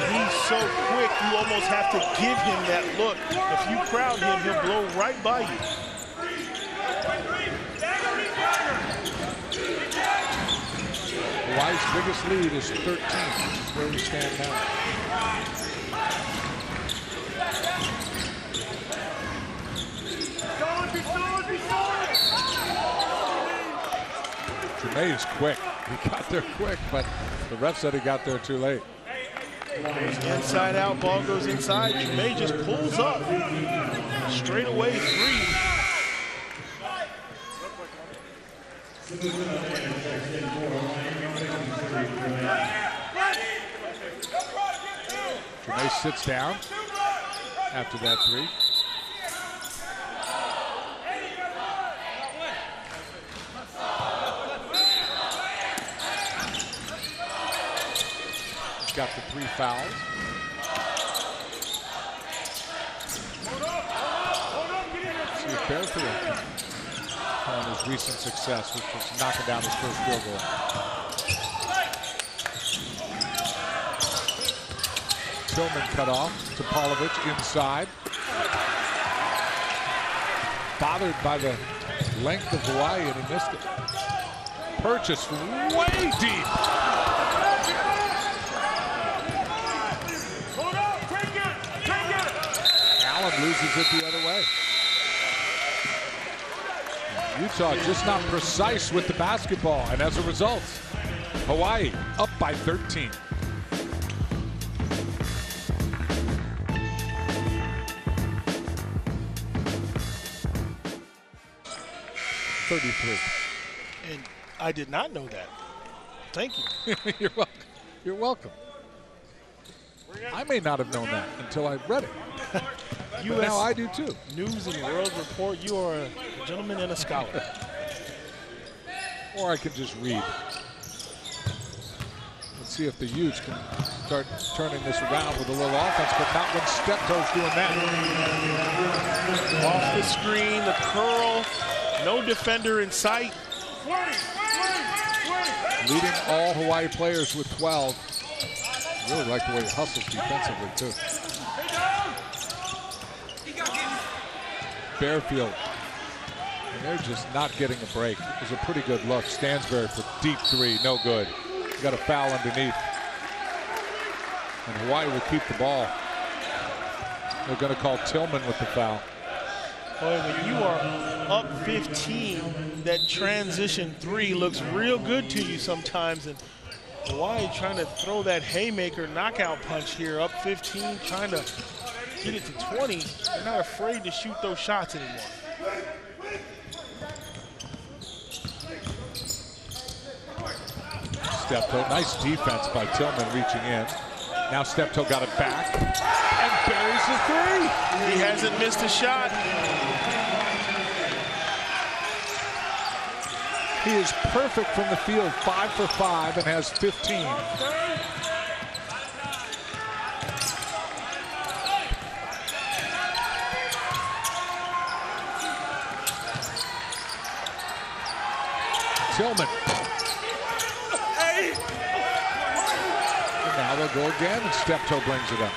He's so quick, you almost have to give him that look. If you crowd him, he'll blow right by you. Hawaii's biggest lead is 13, where we stand now. Dramé is quick. He got there quick, but the ref said he got there too late. Inside out, ball goes inside. Dramé just pulls up. Straight away 3. Dramé sits down after that 3. He's got the 3 fouls. See if Bearfield on his recent success, which was knocking down his first field goal. Tillman cut off to Pavlovic inside. Bothered by the length of Hawaii, and he missed it. Purchase way deep. Allen loses it the other way. Utah just not precise with the basketball, and as a result, Hawaii up by 13. And I did not know that. Thank you. You're welcome. You're welcome. I may not have known that until I read it. But now I do too. News and World Report. You are a gentleman and a scholar. Or I can just read. Let's see if the Utes can start turning this around with a little offense, but not when Steptoe's doing that. Off the screen, the curl. No defender in sight. Leading all Hawaii players with 12. Really like the way he hustles defensively too. Bearfield. And they're just not getting a break. It was a pretty good look. Stansberry for deep 3, no good. Got a foul underneath. And Hawaii will keep the ball. They're going to call Tillman with the foul. Boy, when you are up 15, that transition 3 looks real good to you sometimes. And Hawaii trying to throw that haymaker knockout punch here, up 15, trying to get it to 20. They're not afraid to shoot those shots anymore. Steptoe, nice defense by Tillman reaching in. Now Steptoe got it back and buries the 3. He hasn't missed a shot. He is perfect from the field, 5 for 5, and has 15. Tillman. And now they'll go again, and Steptoe brings it up.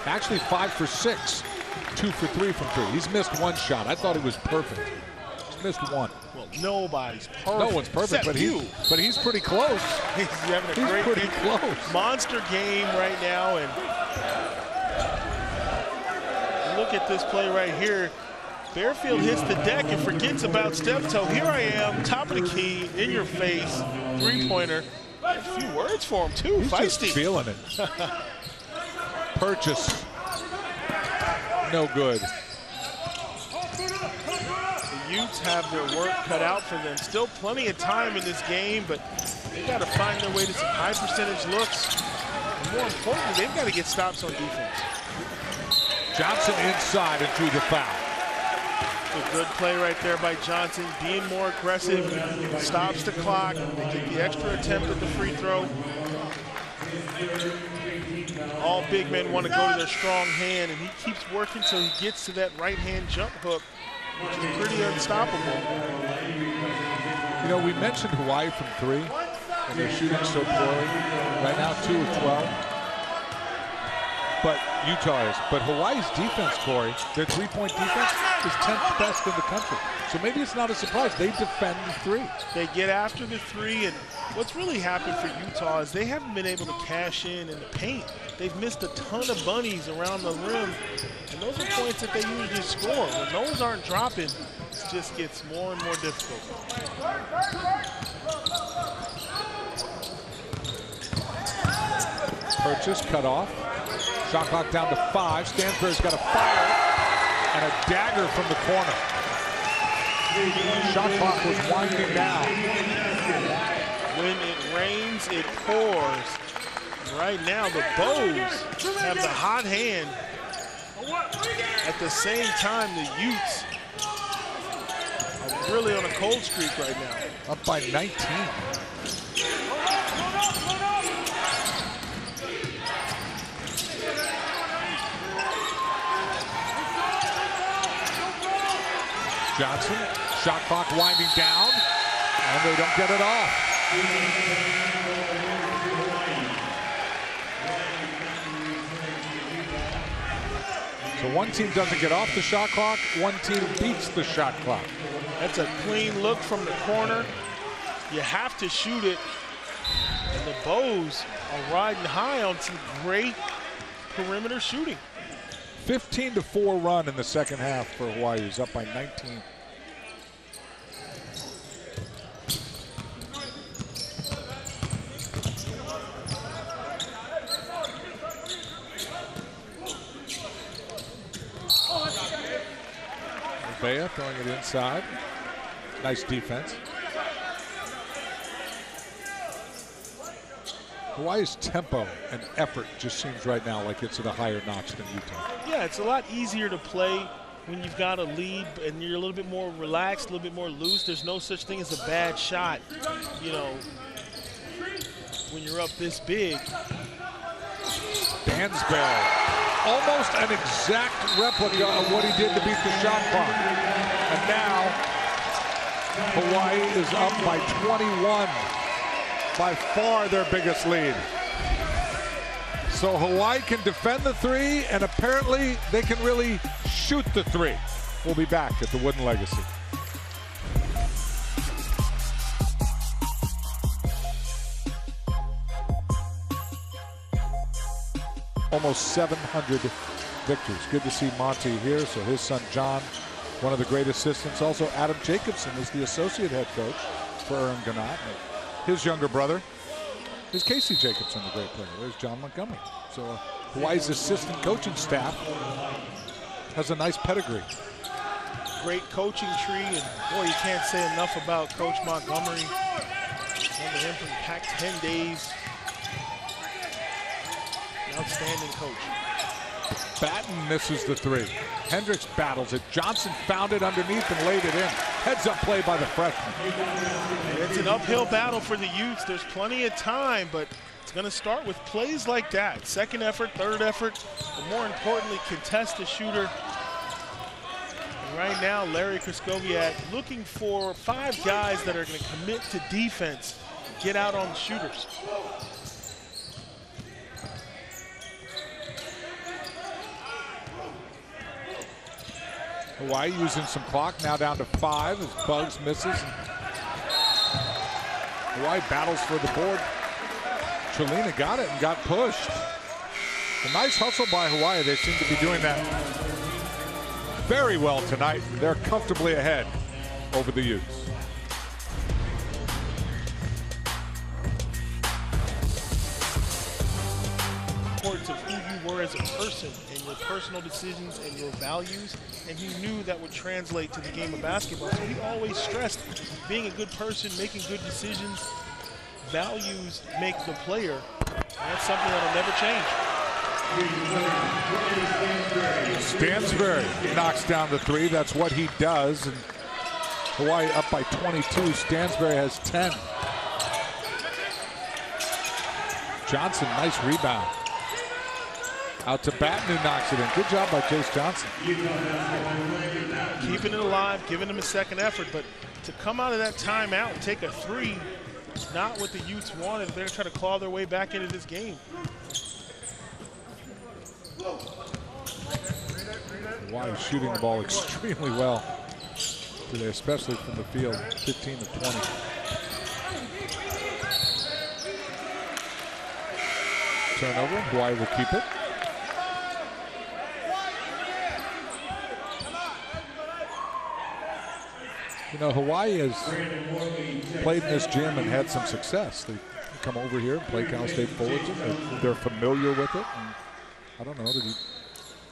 Actually 5 for 6, 2 for 3 from 3. He's missed one shot. I thought he was perfect. He's missed one. Well, nobody's perfect. No one's perfect, but he's pretty close. He's having a great pretty close. Monster game right now, and look at this play right here. Bearfield hits the deck and forgets about Steptoe. Here I am, top of the key, in your face, three-pointer. A few words for him, too. He's feisty. just feeling it. Purchase. No good. The Utes have their work cut out for them. Still plenty of time in this game, but they've got to find their way to some high percentage looks. And more importantly, they've got to get stops on defense. Johnson inside and drew the foul. A good play right there by Johnson, being more aggressive, stops the clock, they get the extra attempt at the free throw. All big men want to go to their strong hand, and he keeps working till he gets to that right-hand jump hook, which is pretty unstoppable. You know, we mentioned Hawaii from 3, and they're shooting so poorly. Right now, 2 of 12. But Utah is. But Hawaii's defense, Corey, their three-point defense is 10th best in the country. So maybe it's not a surprise. They defend the 3. They get after the 3, and what's really happened for Utah is they haven't been able to cash in the paint. They've missed a ton of bunnies around the rim, and those are points that they usually score. When those aren't dropping, it just gets more and more difficult. Purchase cut off. Shot clock down to 5. Stansbury's got a fire and a dagger from the corner. Shot clock was winding down. When it rains, it pours. Right now, the Bows have the hot hand. At the same time, the Utes are really on a cold streak right now. Up by 19. Johnson, shot clock winding down, and they don't get it off. So one team doesn't get off the shot clock, one team beats the shot clock. That's a clean look from the corner. You have to shoot it. And the Bows are riding high on some great perimeter shooting. 15-4 run in the second half for Hawaii, who's up by 19. Bea throwing it inside. Nice defense. Hawaii's tempo and effort just seems right now like it's at a higher notch than Utah. Yeah, it's a lot easier to play when you've got a lead and you're a little bit more relaxed, a little bit more loose. There's no such thing as a bad shot, you know, when you're up this big. Stansbury, almost an exact replica of what he did to beat the shot clock. And now, Hawaii is up by 21. By far their biggest lead. So Hawaii can defend the 3, and apparently they can really shoot the 3. We'll be back at the Wooden Legacy. Almost 700 victories. Good to see Monty here. So his son John, one of the great assistants. Also Adam Jacobson is the associate head coach for Aaron Gannat. His younger brother is Casey Jacobson, the great player. There's John Montgomery. So Hawaii's assistant coaching staff has a nice pedigree. Great coaching tree, and boy, you can't say enough about Coach Montgomery. Remember him from Pac-10 days. An outstanding coach. Batten misses the 3. Hendricks battles it. Johnson found it underneath and laid it in. Heads up play by the freshman. It's an uphill battle for the Utes. There's plenty of time, but it's going to start with plays like that. Second effort, third effort, but more importantly, contest the shooter. And right now, Larry Kraskowiak looking for 5 guys that are going to commit to defense, get out on the shooters. Hawaii using some clock, now down to 5 as Bugs misses. Hawaii battles for the board. Trelina got it and got pushed. A nice hustle by Hawaii. They seem to be doing that very well tonight. They're comfortably ahead over the Utes. Of who you were as a person and your personal decisions and your values, and he knew that would translate to the game of basketball. So he always stressed being a good person, making good decisions. Values make the player, and that's something that'll never change. Stansbury knocks down the 3. That's what he does. And Hawaii up by 22. Stansbury has 10. Johnson, nice rebound. Out to Batten, who knocks it in. Good job by Chase Johnson. Keeping it alive, giving him a second effort, but to come out of that timeout and take a 3, not what the Utes wanted. They're going to try to claw their way back into this game. Hawaii shooting the ball extremely well today, especially from the field, 15 to 20. Turnover, Hawaii will keep it. You know, Hawaii has played in this gym and had some success. They come over here and play Cal State Fullerton. They're familiar with it. And I don't know, do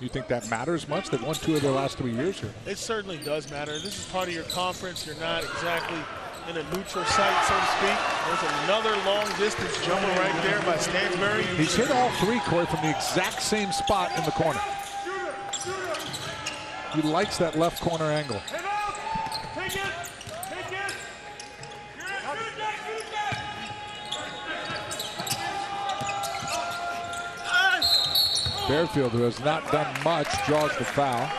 you think that matters much? They've won 2 of their last 3 years here. It certainly does matter. This is part of your conference. You're not exactly in a neutral site, so to speak. There's another long distance jumper right there by Stansbury. He's hit all 3, Corey, from the exact same spot in the corner. He likes that left corner angle. Fairfield, who has not done much, draws the foul.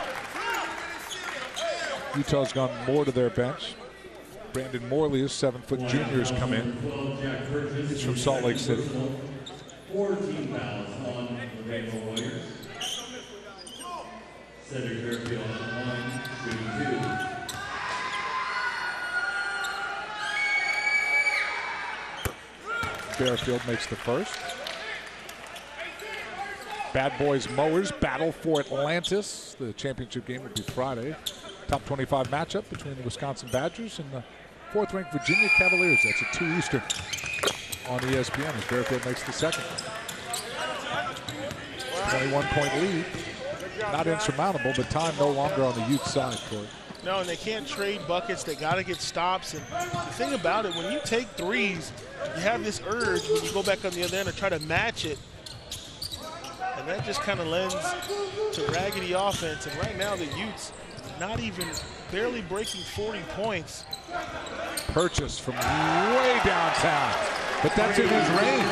Utah's gone more to their bench. Brandon Morley, a 7-foot junior, has come in. He's from Salt Lake City. 14 fouls on the Rainbow Warriors. Cedric Fairfield on 1, shooting 2. Fairfield makes the first. Bad Boys Mowers battle for Atlantis. The championship game will be Friday. Top 25 matchup between the Wisconsin Badgers and the 4th-ranked Virginia Cavaliers. That's at 2 Eastern on ESPN as Fairfield makes the second. 21-point lead. Not insurmountable, but time no longer on the Ute side, Corey. No, and they can't trade buckets. They got to get stops. And the thing about it, when you take 3s, you have this urge when you go back on the other end to try to match it. And that just kind of lends to raggedy offense. And right now the Utes not even barely breaking 40 points. Purchase from way downtown, but that's in his range.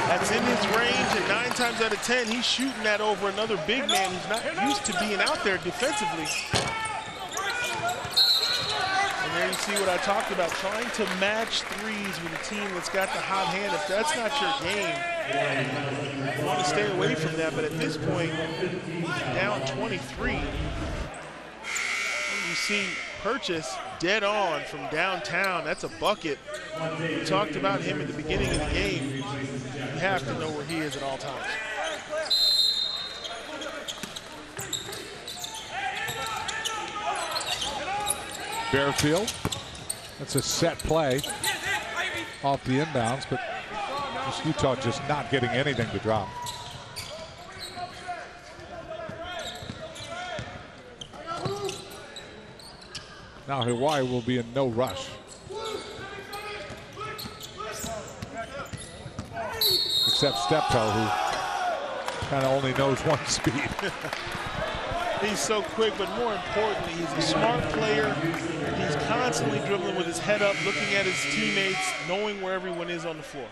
That's in his range, and 9 times out of 10, he's shooting that over another big man who's not used to being out there defensively. And there you see what I talked about, trying to match 3s with a team that's got the hot hand. If that's not your game, you want to stay away from that. But at this point, down 23, you see Purchase dead on from downtown. That's a bucket. We talked about him at the beginning of the game. You have to know where he is at all times. Fairfield, that's a set play off the inbounds, but Utah just not getting anything to drop. Now Hawaii will be in no rush. Except Steptoe, who kind of only knows one speed. He's so quick, but more importantly, he's a smart player. He's constantly dribbling with his head up, looking at his teammates, knowing where everyone is on the floor.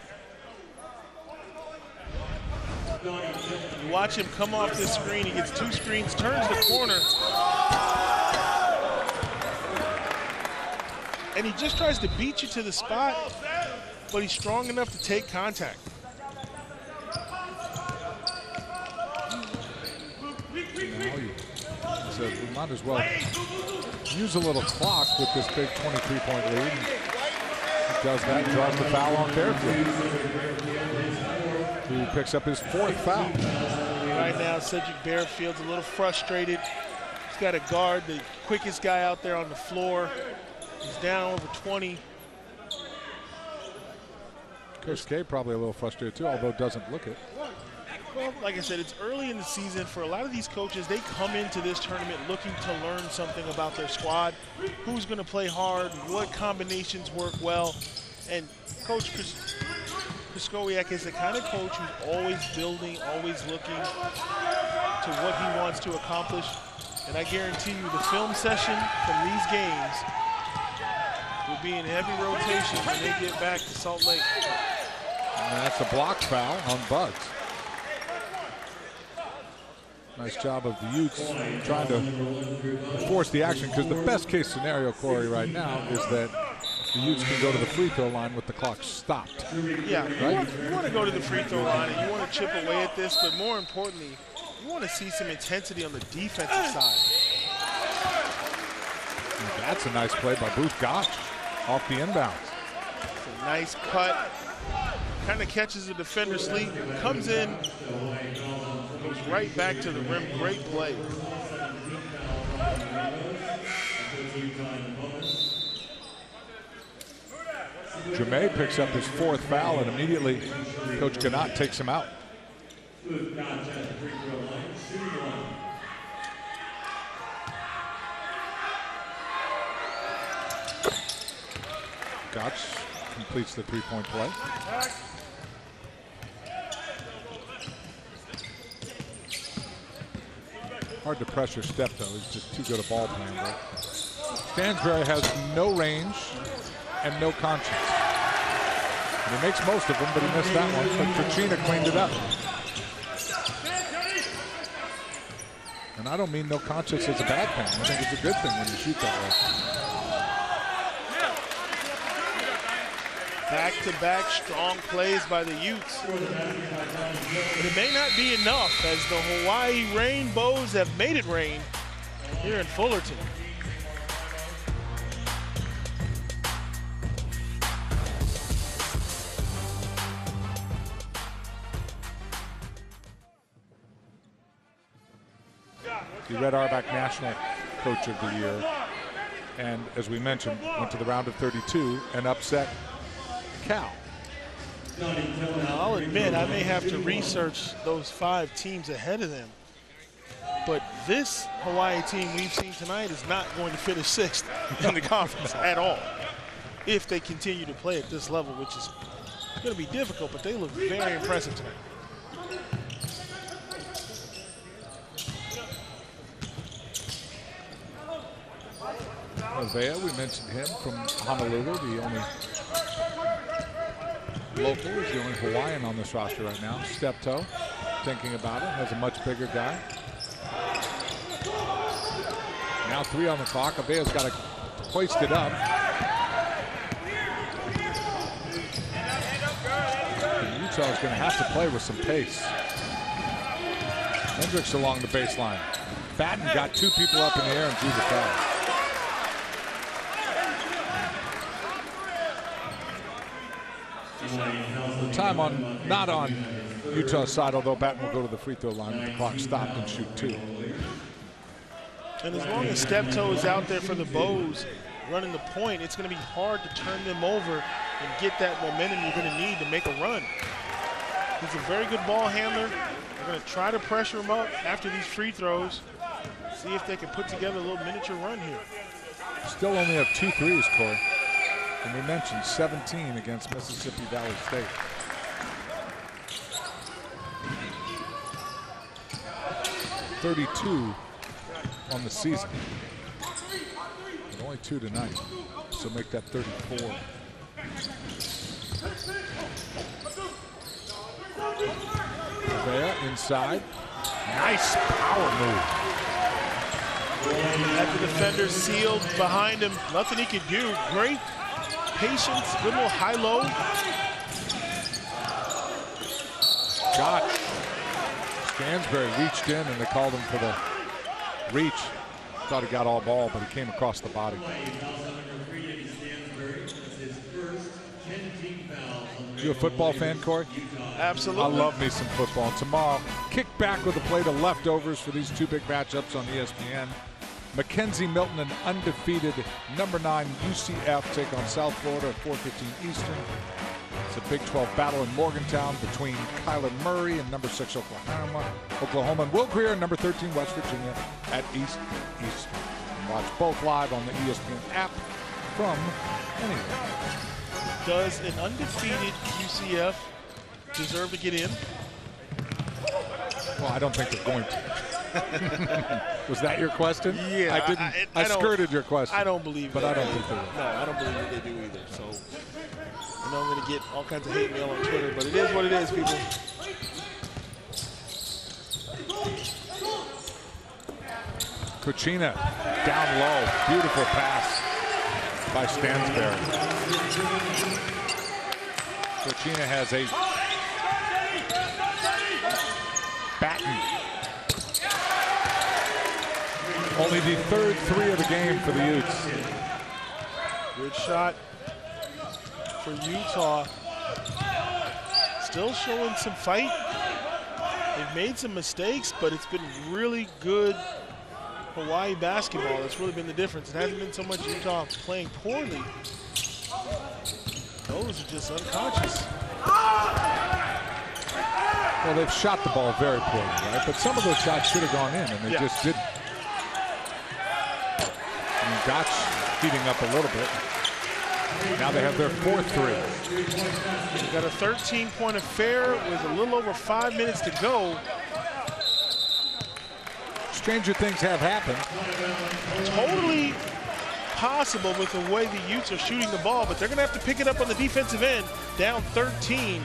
You watch him come off this screen. He gets 2 screens, turns the corner. And he just tries to beat you to the spot, but he's strong enough to take contact. said we might as well use a little clock with this big 23-point lead. He does that and draws the foul on Fairfield, who picks up his 4th foul. Right now, Cedric Barefield's a little frustrated. He's got to guard the quickest guy out there on the floor. He's down over 20. Coach K probably a little frustrated too, although doesn't look it. Well, like I said, it's early in the season. For a lot of these coaches, they come into this tournament looking to learn something about their squad, who's going to play hard, what combinations work well. And Coach Kraskowiak is the kind of coach who's always building, always looking to what he wants to accomplish. And I guarantee you the film session from these games will be in heavy rotation when they get back to Salt Lake. And that's a block foul on Bugs. Nice job of the Utes trying to force the action, because the best case scenario, Corey, right now is that the Utes can go to the free throw line with the clock stopped. Yeah, right? you want to go to the free throw line and you want to chip away at this, but more importantly, you want to see some intensity on the defensive side. That's a nice play by Booth Gotch off the inbounds. It's a nice cut. Kind of catches the defender sleep, comes in, goes right back to the rim. Great play. Jamae picks up his 4th foul, and immediately Coach Ganott takes him out. Gotch completes the 3-point play. Hard to pressure Step, though. He's just too good a ball player. Stansbury has no range and no conscience. And he makes most of them, but he missed that one. But Katrina cleaned it up. And I don't mean no conscience as a bad thing. I think it's a good thing when you shoot that way. Back-to-back strong plays by the Utes. But it may not be enough, as the Hawaii Rainbows have made it rain here in Fullerton. The Red Auerbach National Coach of the Year. And as we mentioned, went to the round of 32 and upset Cal. Now, I'll admit I may have to research those 5 teams ahead of them, but this Hawaii team we've seen tonight is not going to finish 6th in the conference at all if they continue to play at this level, which is going to be difficult, but they look very impressive tonight. Avea, we mentioned him from Honolulu, the only local, is the only Hawaiian on this roster right now. Steptoe, thinking about it, has a much bigger guy. Now 3 on the clock. Avea's got to hoist it up. And Utah's going to have to play with some pace. Hendricks along the baseline. Batten got 2 people up in the air and drew the foul. Time on, not on Utah's side, although Batten will go to the free throw line with the clock stopped and shoot 2. And as long as Steptoe is out there for the Bows running the point, it's going to be hard to turn them over and get that momentum you're going to need to make a run. He's a very good ball handler. They're going to try to pressure him up after these free throws, see if they can put together a little miniature run here. Still only have 2 threes, Corey. And we mentioned 17 against Mississippi Valley State. .32 on the season. But only 2 tonight. So make that 34. Avea inside. Nice power move. Had the defender sealed behind him. Nothing he could do. Great patience, good little high-low. Gotch. Stansbury reached in and they called him for the reach. thought he got all ball, but he came across the body. You a football fan, Corey? Absolutely. I love me some football. And tomorrow, kick back with a plate of leftovers for these two big matchups on ESPN. Mackenzie Milton, an undefeated number 9 UCF, take on South Florida at 4:15 Eastern. It's a Big 12 battle in Morgantown between Kyler Murray and number 6 Oklahoma, and Will Greer and number 13 West Virginia at East Eastern. And watch both live on the ESPN app from anywhere. Does an undefeated UCF deserve to get in? Well, I don't think they're going to. Was that your question? Yeah, I didn't. I skirted your question. I don't believe but that. I don't think they will. No, I don't believe that they do either. So I know I'm going to get all kinds of hate mail on Twitter, but it is what it is, people. Kuchina down low. Beautiful pass by Stansberry. Kuchina has a Batten. Only the third 3 of the game for the Utes. Good shot for Utah. Still showing some fight. They've made some mistakes, but it's been really good Hawaii basketball. That's really been the difference. It hasn't been so much Utah playing poorly. Those are just unconscious. Well, they've shot the ball very poorly, right? But some of those shots should have gone in, and they just didn't. And Gotch heating up a little bit. Now they have their 4th 3. They've got a 13-point affair with a little over 5 minutes to go. Stranger things have happened. Totally possible with the way the Utes are shooting the ball, but they're going to have to pick it up on the defensive end, down 13.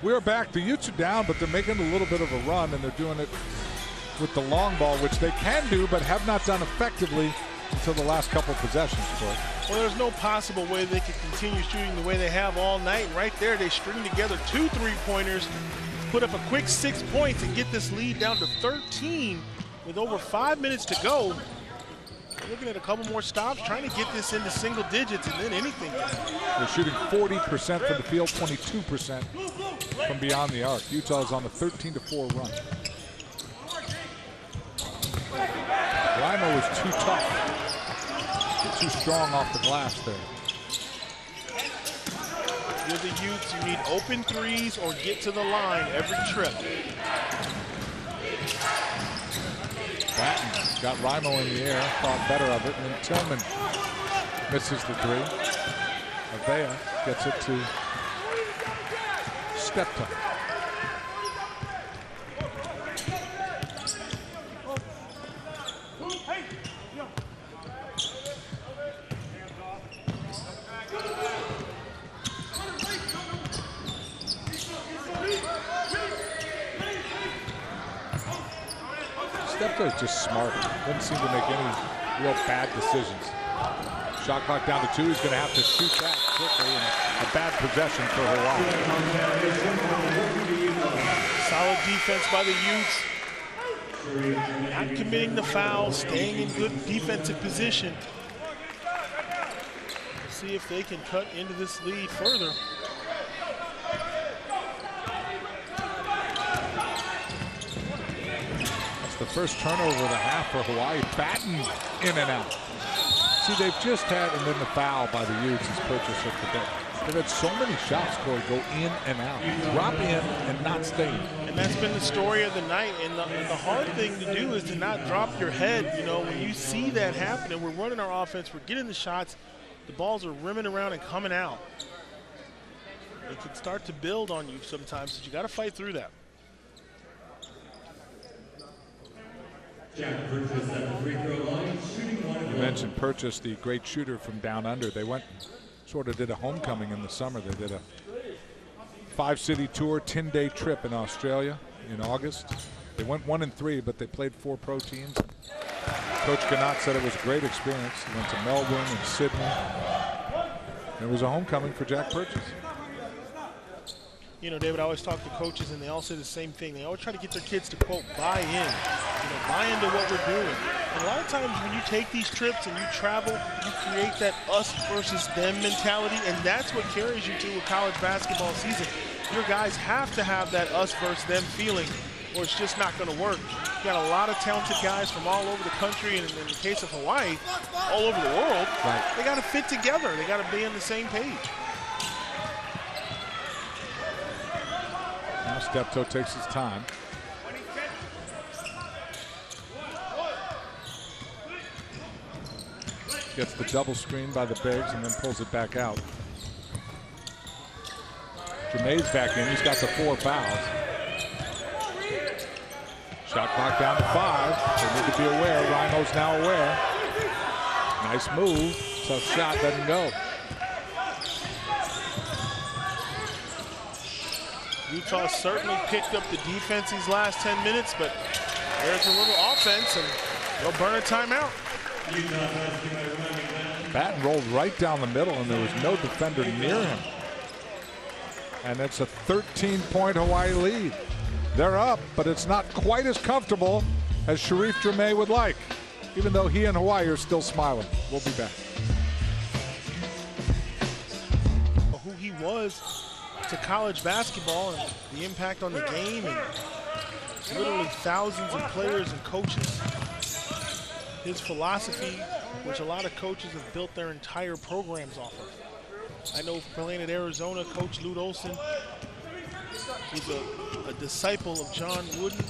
We're back. The Utes are down, but they're making a little bit of a run, and they're doing it with the long ball, which they can do, but have not done effectively until the last couple of possessions. Well, there's no possible way they can continue shooting the way they have all night. Right there, they string together 2 3-pointers, put up a quick 6 points, and get this lead down to 13 with over 5 minutes to go. Looking at a couple more stops, trying to get this into single digits, and then anything. They're shooting 40% from the field, 22% from beyond the arc. Utah's on the 13-4 run. Limo was too tough. Too strong off the glass there. You're the Utes, you need open threes or get to the line every trip. Batten got Rimo in the air, thought better of it, and then Tillman misses the 3. Avea gets it to Stepton. Steptoe's just smart. Doesn't seem to make any real bad decisions. Shot clock down to 2. He's going to have to shoot that quickly, and a bad possession for Hawaii. Solid defense by the Utes. Not committing the foul, staying in good defensive position. Let's see if they can cut into this lead further. The first turnover of the half for Hawaii. Batten in and out. See, they've just had, and then the foul by the Utes is purchased of the day. They've had so many shots, Corey, go in and out. Drop in and not stay in. And that's been the story of the night. And the hard thing to do is to not drop your head. You know, when you see that happen and we're running our offense, we're getting the shots, the balls are rimming around and coming out. It can start to build on you sometimes, but you got to fight through that. Jack Purchase at the free throw line, shooting 1 of You mentioned Purchase, the great shooter from down under. They went, sort of did a homecoming in the summer. They did a 5-city tour, 10-day trip in Australia in August. They went 1-3, but they played 4 pro teams. Coach Ganott said it was a great experience. He went to Melbourne and Sydney. It was a homecoming for Jack Purchase. You know, David, I always talk to coaches, and they all say the same thing. They always try to get their kids to, quote, buy in. You know, buy into what we're doing. And a lot of times when you take these trips and you travel, you create that us versus them mentality, and that's what carries you to a college basketball season. Your guys have to have that us versus them feeling, or it's just not going to work. You got a lot of talented guys from all over the country, and in the case of Hawaii, all over the world. Right. They got to fit together. They got to be on the same page. Now Steptoe takes his time. Gets the double screen by the bigs and then pulls it back out. Jermai's back in. He's got the 4 fouls. Shot clock down to 5. They need to be aware. Rhino's now aware. Nice move. Tough shot. Doesn't go. Utah certainly picked up the defense these last 10 minutes, but there's a little offense, and they'll burn a timeout. Batten rolled right down the middle, and there was no defender near him. And it's a 13-point Hawaii lead. They're up, but it's not quite as comfortable as Sharif Jermai would like, even though he and Hawaii are still smiling. We'll be back. Who he was to college basketball and the impact on the game, and literally thousands of players and coaches. His philosophy, which a lot of coaches have built their entire programs off of. I know playing at Arizona, Coach Lute Olson was a disciple of John Wooden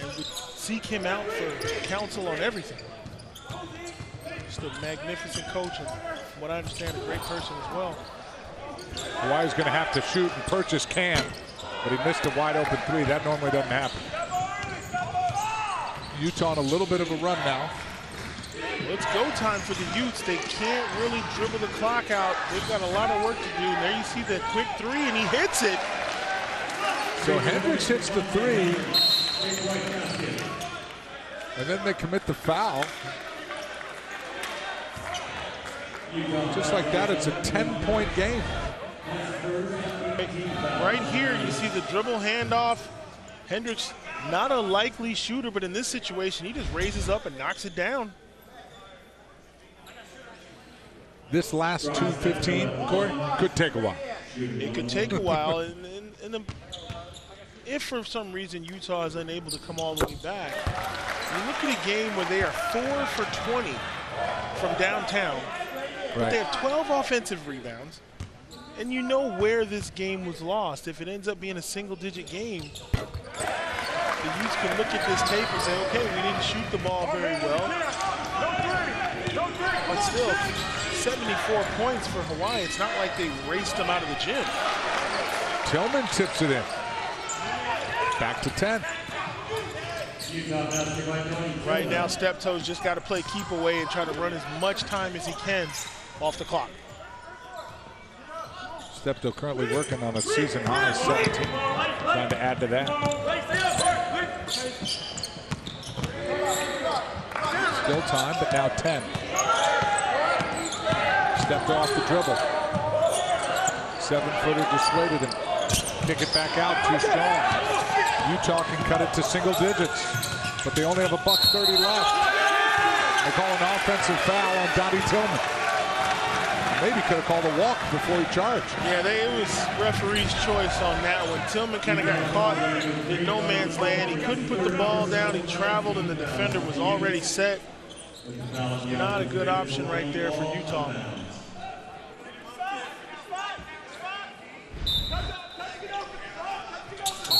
and would seek him out for counsel on everything. Just a magnificent coach, and from what I understand, a great person as well. Hawaii's going to have to shoot, and Purchase can, but he missed a wide open 3. That normally doesn't happen. Utah on a little bit of a run now. Well, it's go time for the Utes. They can't really dribble the clock out. They've got a lot of work to do. And there you see the quick 3, and he hits it. So Hendricks hits the 3, and then they commit the foul. Just like that, it's a 10-point game. Right here, you see the dribble handoff. Hendricks, not a likely shooter, but in this situation, he just raises up and knocks it down. This last 2:15, Corey, could take a while. It could take a while, and if for some reason Utah is unable to come all the way back, you look at a game where they are 4 for 20 from downtown, but they have 12 offensive rebounds, and you know where this game was lost. If it ends up being a single-digit game, the Utes can look at this tape and say, okay, we didn't shoot the ball very well, but still, 74 points for Hawaii. It's not like they raced them out of the gym. Tillman tips it in. Back to 10. Right now, Steptoe's just got to play keep away and try to run as much time as he can off the clock. Steptoe currently working on a season high 17. Trying to add to that. Still time, but now 10. Stepped off the dribble. 7-footer dissuaded him. Kick it back out, too strong. Utah can cut it to single digits, but they only have $1:30 left. They call an offensive foul on Donnie Tillman. Maybe could have called a walk before he charged. Yeah, it was referee's choice on that one. Tillman kind of got caught in no man's land. He couldn't put the ball down. He traveled, and the defender was already set. Not a good option right there for Utah.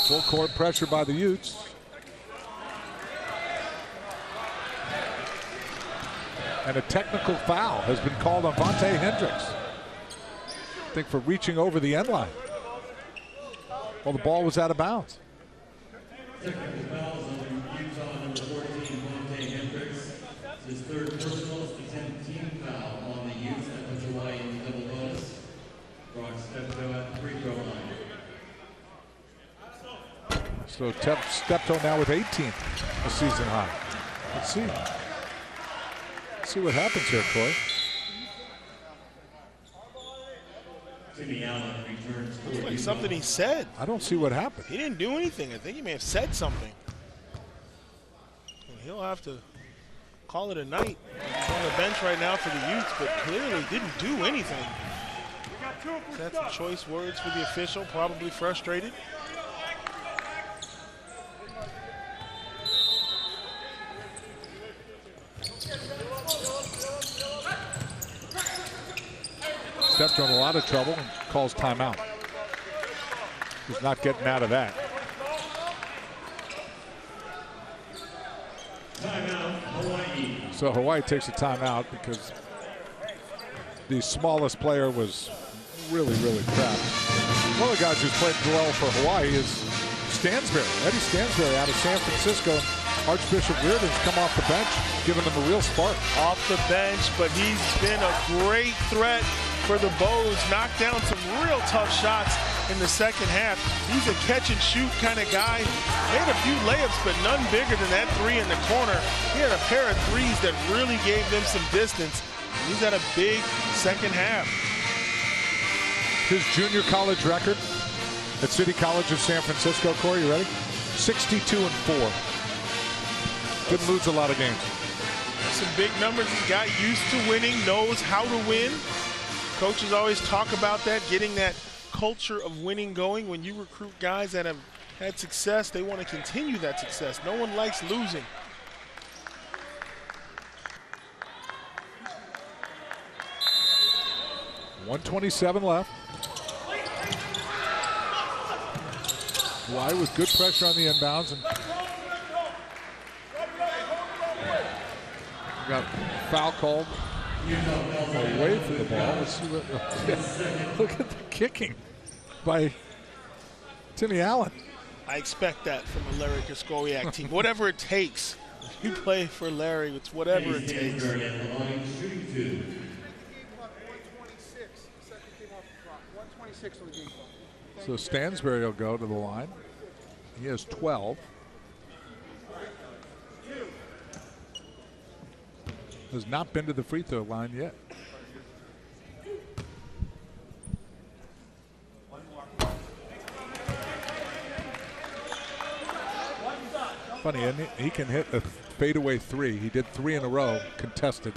Full court pressure by the Utes. And a technical foul has been called on Vontae Hendricks. I think for reaching over the end line. Well, the ball was out of bounds. Technical fouls on Utah number 14, Monte Hendricks. His third personal, the 10th team foul on the Utes at the Hawaii double bonus. Brock Steptoe at the free throw line. So Steptoe now with 18th, a season high. Let's see. Let's see what happens here, Corey. Timmy Allen returns. Looks like something he said. I don't see what happened. He didn't do anything. I think he may have said something. And he'll have to call it a night. He's on the bench right now for the Utes, but clearly didn't do anything. That's some choice words for the official, probably frustrated. Steptoe in a lot of trouble and calls timeout. He's not getting out of that. Timeout, Hawaii. So Hawaii takes a timeout because the smallest player was really, really crap. One of the guys who's played well for Hawaii is Stansberry. Eddie Stansberry out of San Francisco. Archbishop Reardon's come off the bench, giving them a real spark. Off the bench, but he's been a great threat for the Bows. Knocked down some real tough shots in the second half. He's a catch and shoot kind of guy. Made a few layups, but none bigger than that three in the corner. He had a pair of threes that really gave them some distance. He's had a big second half. His junior college record at City College of San Francisco, Corey, you ready? 62-4. Didn't lose a lot of games. Some big numbers. He got used to winning, knows how to win. Coaches always talk about that, getting that culture of winning going. When you recruit guys that have had success, they want to continue that success. No one likes losing. .127 left. Hawaii with good pressure on the inbounds. And got foul called away from the ball. Let's see what, look at the kicking by Timmy Allen. I expect that from a Larry Kraskowiak team. Whatever it takes. You play for Larry, it's whatever it takes. So Stansberry will go to the line. He has 12. Has not been to the free throw line yet. Funny, isn't it? He can hit a fadeaway three. He did 3 in a row, contested.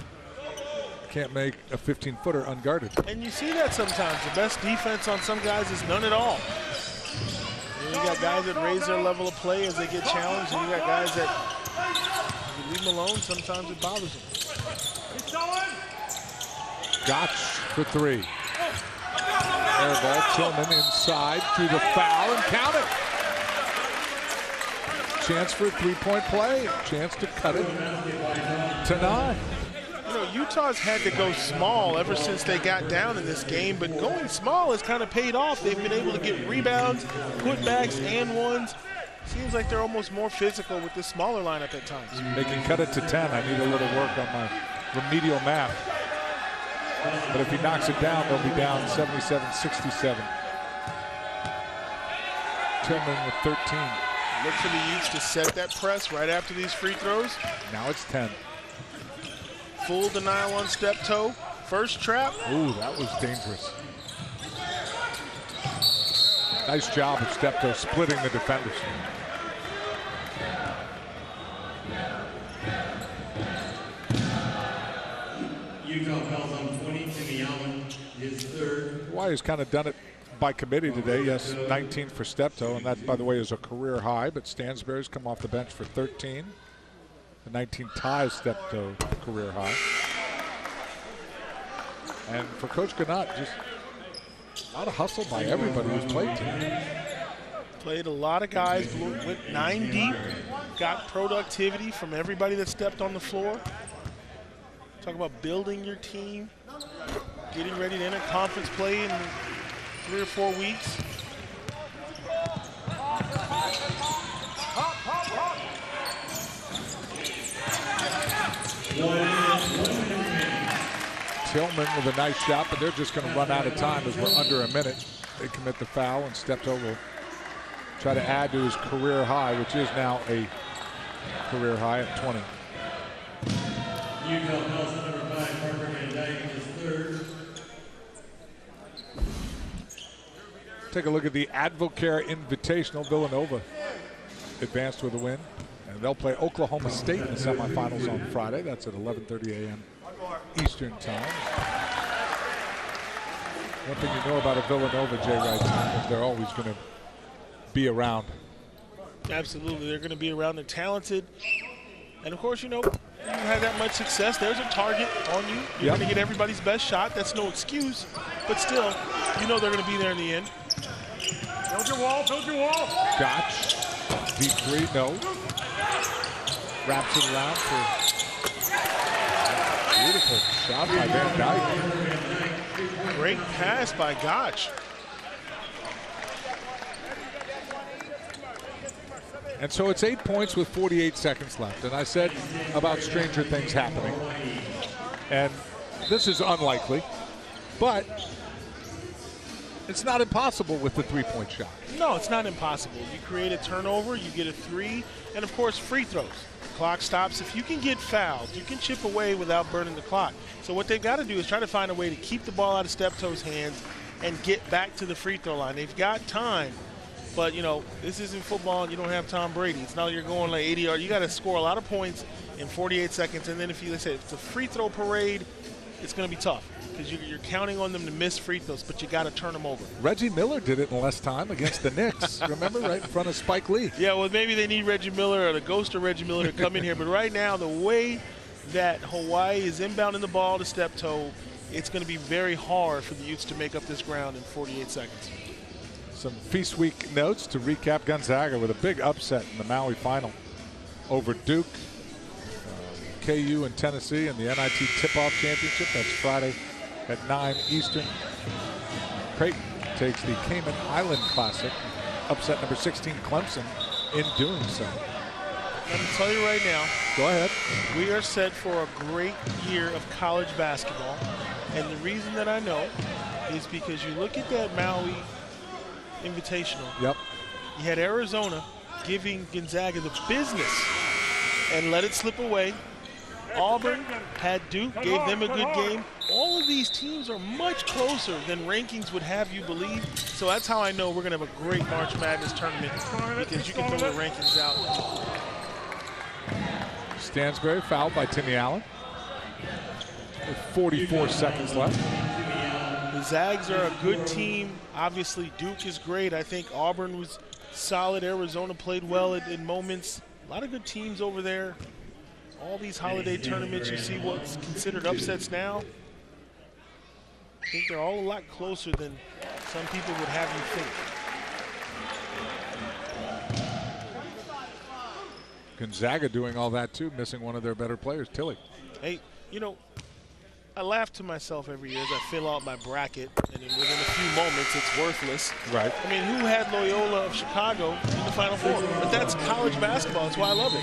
Can't make a 15-footer unguarded. And you see that sometimes. The best defense on some guys is none at all. You got guys that raise their level of play as they get challenged, and you got guys that, if you leave them alone, sometimes it bothers them. Gotch for 3. Air ball, Tillman inside, through the foul, and count it. Chance for a three-point play. Chance to cut it to 9. You know, Utah's had to go small ever since they got down in this game, but going small has kind of paid off. They've been able to get rebounds, putbacks, and ones. Seems like they're almost more physical with this smaller lineup at times. They can cut it to 10. I need a little work on my remedial math. But if he knocks it down, they'll be down 77-67. Tillman with 13. Look for the Utes to set that press right after these free throws. Now it's 10. Full denial on Steptoe. First trap. Ooh, that was dangerous. Nice job of Steptoe splitting the defenders. Utah fouls on 20, Timmy Allen, his third. Hawaii's kind of done it by committee today. Yes, 19 for Steptoe, and that, by the way, is a career high, but Stansberry's come off the bench for 13. The 19 ties Steptoe career high. And for Coach Gannett, just a lot of hustle by everybody who's played today. Played a lot of guys, went 9 deep, got productivity from everybody that stepped on the floor. Talk about building your team, getting ready to enter conference play in 3 or 4 weeks. Tillman with a nice shot, but they're just going to run out of time as we're under a minute. They commit the foul, and Steptoe will try to add to his career high, which is now a career high at 20. Utah fouls on number 5, Parker Van Dyke, his third. Take a look at the Advocare Invitational. Villanova advanced with a win, and they'll play Oklahoma State in the semifinals on Friday. That's at 11:30 a.m. Eastern time. One thing you know about a Villanova, Jay Wright, is they're always going to be around. Absolutely, they're going to be around. They're talented. And of course, you know, you had that much success. There's a target on you. You're going to get everybody's best shot. That's no excuse. But still, you know they're going to be there in the end. Build your wall, build your wall. Gotch, deep three, no. Wraps it around for beautiful shot by Van Dyke. Great pass by Gotch. And so it's 8 points with 48 seconds left. And I said about stranger things happening. And this is unlikely, but it's not impossible with the three-point shot. No, it's not impossible. You create a turnover, you get a three, and of course free throws. The clock stops. If you can get fouled, you can chip away without burning the clock. So what they've got to do is try to find a way to keep the ball out of Steptoe's hands and get back to the free throw line. They've got time, but you know, this isn't football and you don't have Tom Brady. It's not like you're going like 80 yards. You got to score a lot of points in 48 seconds, and then if you say it's a free throw parade, it's going to be tough because you're counting on them to miss free throws, but you got to turn them over. Reggie Miller did it in less time against the Knicks. Remember, right in front of Spike Lee. Yeah, well, maybe they need Reggie Miller or the ghost of Reggie Miller to come in here. But right now, the way that Hawaii is inbounding the ball to Steptoe, it's going to be very hard for the Utes to make up this ground in 48 seconds. Some Feast Week notes to recap. Gonzaga with a big upset in the Maui final over Duke, KU, and Tennessee in the NIT Tip-Off Championship. That's Friday at 9 Eastern. Creighton takes the Cayman Island Classic, upset number 16 Clemson in doing so. Let me tell you right now. Go ahead. We are set for a great year of college basketball. And the reason that I know is because you look at that Maui Invitational. Yep. You had Arizona giving Gonzaga the business and let it slip away. Auburn had Duke, gave them a good game. All of these teams are much closer than rankings would have you believe. So that's how I know we're going to have a great March Madness tournament, because you can throw the rankings out. Stansbury fouled by Timmy Allen with 44 seconds left. The Zags are a good team. Obviously, Duke is great. I think Auburn was solid. Arizona played well in moments. A lot of good teams over there. All these holiday tournaments, you see what's considered upsets now. I think they're all a lot closer than some people would have you think. Gonzaga doing all that too, missing one of their better players, Tilly. Hey, you know, I laugh to myself every year as I fill out my bracket, and then within a few moments it's worthless. Right. I mean, who had Loyola of Chicago in the Final Four? But that's college basketball. That's why I love it.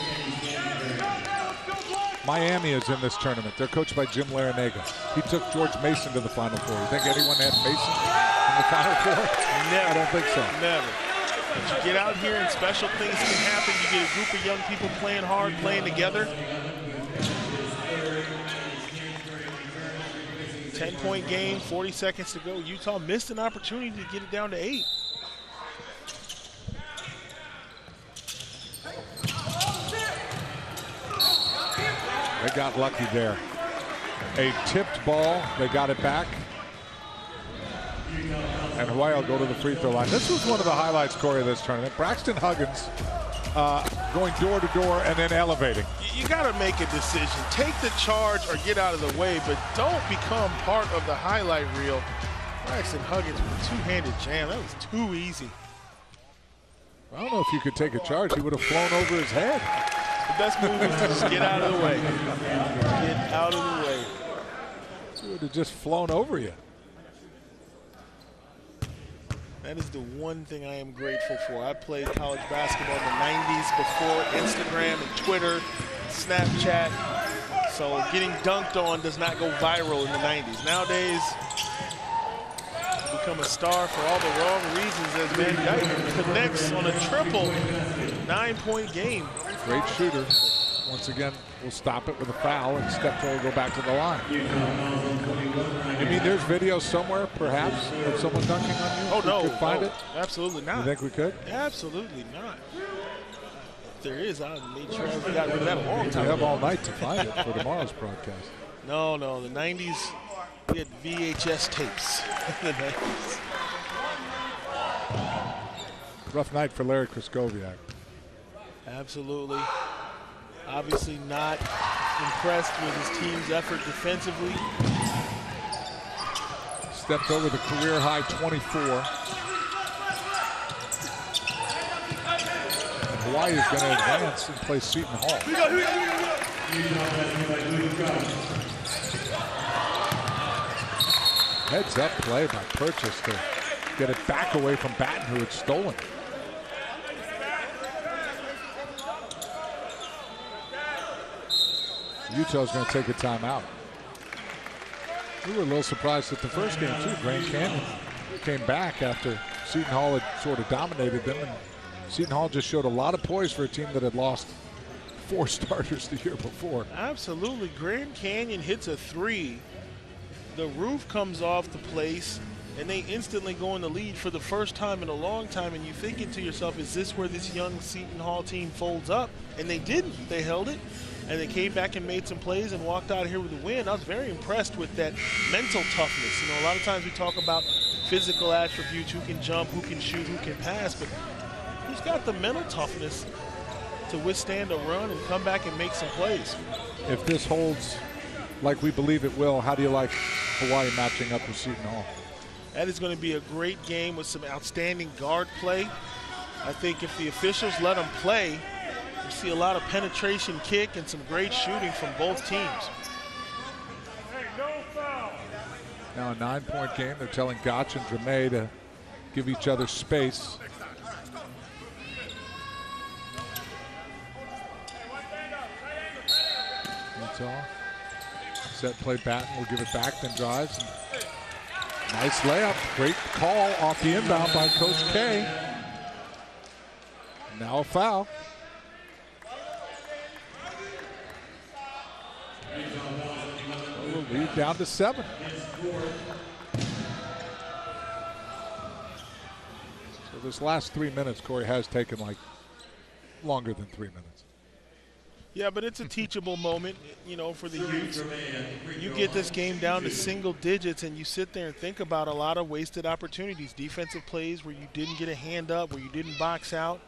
Miami is in this tournament. They're coached by Jim Larinaga. He took George Mason to the Final Four. You think anyone had Mason in the Final Four? Never. I don't think so. Never. But you get out here and special things can happen. You get a group of young people playing hard, playing together. 10-point game, 40 seconds to go. Utah missed an opportunity to get it down to 8. They got lucky there. A tipped ball, they got it back. And Hawaii will go to the free throw line. This was one of the highlights, Corey, of this tournament. Braxton Huggins going door to door and then elevating. You got to make a decision. Take the charge or get out of the way, but don't become part of the highlight reel. Braxton Huggins with a two-handed jam. That was too easy. I don't know if you could take a charge. He would have flown over his head. The best move is to just get out of the way. Get out of the way. He would have just flown over you. That is the one thing I am grateful for. I played college basketball in the 90s before Instagram and Twitter, Snapchat. So getting dunked on does not go viral in the 90s. Nowadays, you become a star for all the wrong reasons as Van Dyke connects on a triple 9-point game. Great shooter. Once again, we'll stop it with a foul and Steptoe will go back to the line. You mean there's video somewhere, perhaps, of someone dunking on you? Oh, no. We could find it? Absolutely not. You think we could? Absolutely not. If there is, I made sure I got rid of that a long time We have ago. all night to find it for tomorrow's broadcast. No, the 90s, we had VHS tapes in the 90s. Rough night for Larry Kraskowiak. Absolutely. Obviously not impressed with his team's effort defensively. Stepped over the career high 24. Hawaii is going to advance and play Seton Hall. Heads up play by Purchase to get it back away from Batten, who had stolen it. Utah's going to take a timeout. We were a little surprised at the first game, too. Grand Canyon came back after Seton Hall had sort of dominated them, and Seton Hall just showed a lot of poise for a team that had lost 4 starters the year before. Absolutely. Grand Canyon hits a 3. The roof comes off the place, and they instantly go in the lead for the first time in a long time, and you thinking to yourself, is this where this young Seton Hall team folds up? And they didn't. They held it. And they came back and made some plays and walked out of here with a win. I was very impressed with that mental toughness. You know, a lot of times we talk about physical attributes, who can jump, who can shoot, who can pass, but who's got the mental toughness to withstand a run and come back and make some plays? If this holds like we believe it will, how do you like Hawaii matching up with Seton Hall? That is going to be a great game with some outstanding guard play. I think if the officials let them play, you see a lot of penetration kick and some great shooting from both teams. Now a 9-point game. They're telling Gotch and Dramé to give each other space. Utah. Set play, Batten will give it back, then drives. Nice layup. Great call off the inbound by Coach K. Now a foul. We'll lead down to 7. So this last 3 minutes, Corey, has taken like longer than 3 minutes. Yeah, but it's a teachable moment, you know, for the Utes. You get this game down to single digits and you sit there and think about a lot of wasted opportunities, defensive plays where you didn't get a hand up, where you didn't box out.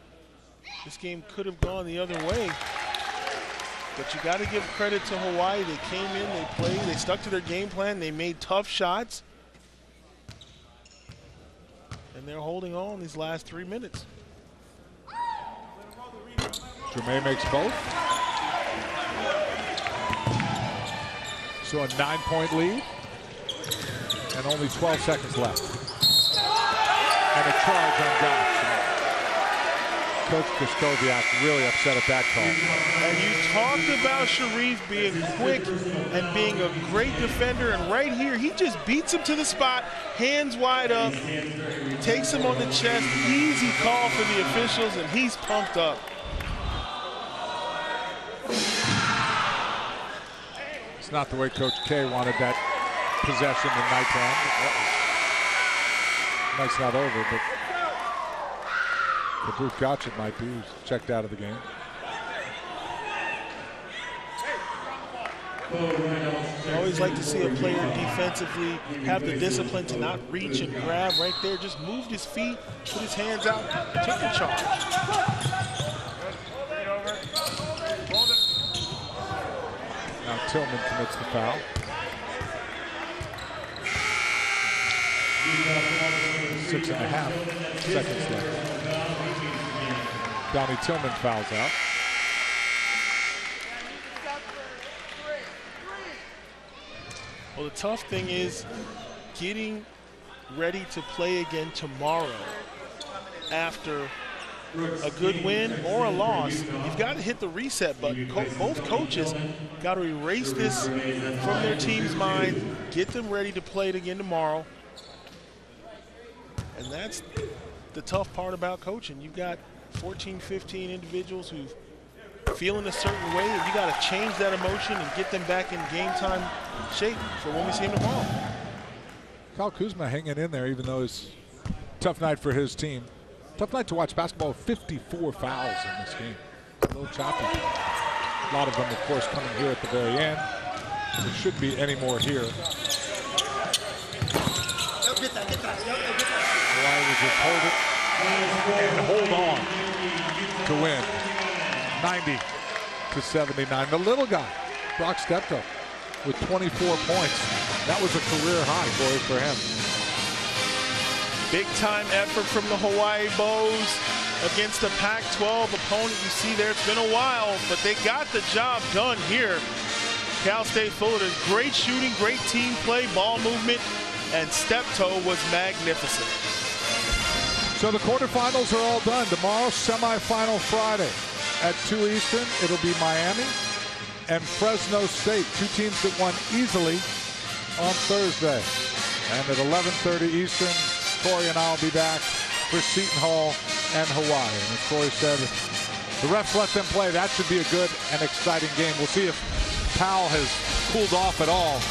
This game could have gone the other way. But you got to give credit to Hawaii. They came in, they played, they stuck to their game plan, they made tough shots. And they're holding on these last 3 minutes. Dramé makes both. So a 9-point lead. And only 12 seconds left. And a charge on Gotch. Coach Kraskowiak really upset at that call. And you talked about Sharif being quick and being a great defender, and right here, he just beats him to the spot, hands wide up, takes him on the chest, easy call for the officials, and he's pumped up. It's not the way Coach K wanted that possession in nighttime. Night's not over, but for Bruce Gotch it might be. He's checked out of the game. I always like to see a player defensively have the discipline to not reach and grab right there. Just moved his feet, put his hands out, took the charge. Now Tillman commits the foul. Six and a half seconds left. Donnie Tillman fouls out. Well, the tough thing is getting ready to play again tomorrow after a good win or a loss, you've got to hit the reset button. Both coaches got to erase this from their team's mind, get them ready to play it again tomorrow. And that's the tough part about coaching. You've got 14, 15 individuals who feeling a certain way, and you got to change that emotion and get them back in game time shape for when we see them tomorrow. Kyle Kuzma hanging in there, even though it's a tough night for his team. Tough night to watch basketball. 54 fouls in this game. A little choppy. A lot of them, of course, coming here at the very end. There shouldn't be any more here. Hawai'i would just hold it and hold on to win. 90-79. The little guy, Brock Steptoe, with 24 points. That was a career high, boys, for him. Big time effort from the Hawaii Bows against the Pac-12 opponent. You see there, it's been a while, but they got the job done here. Cal State Fullerton, great shooting, great team play, ball movement, and Steptoe was magnificent. So the quarterfinals are all done. Tomorrow, semifinal Friday at 2 Eastern. It'll be Miami and Fresno State, two teams that won easily on Thursday. And at 11:30 Eastern, Corey and I will be back for Seton Hall and Hawaii. And as Corey said, the refs let them play. That should be a good and exciting game. We'll see if Powell has cooled off at all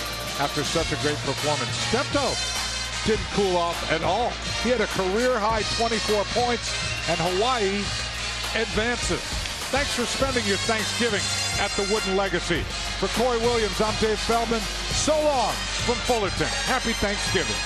after such a great performance. Steptoe didn't cool off at all. He had a career-high 24 points, and Hawaii advances. Thanks for spending your Thanksgiving at the Wooden Legacy. For Corey Williams, I'm Dave Feldman. So long from Fullerton. Happy Thanksgiving.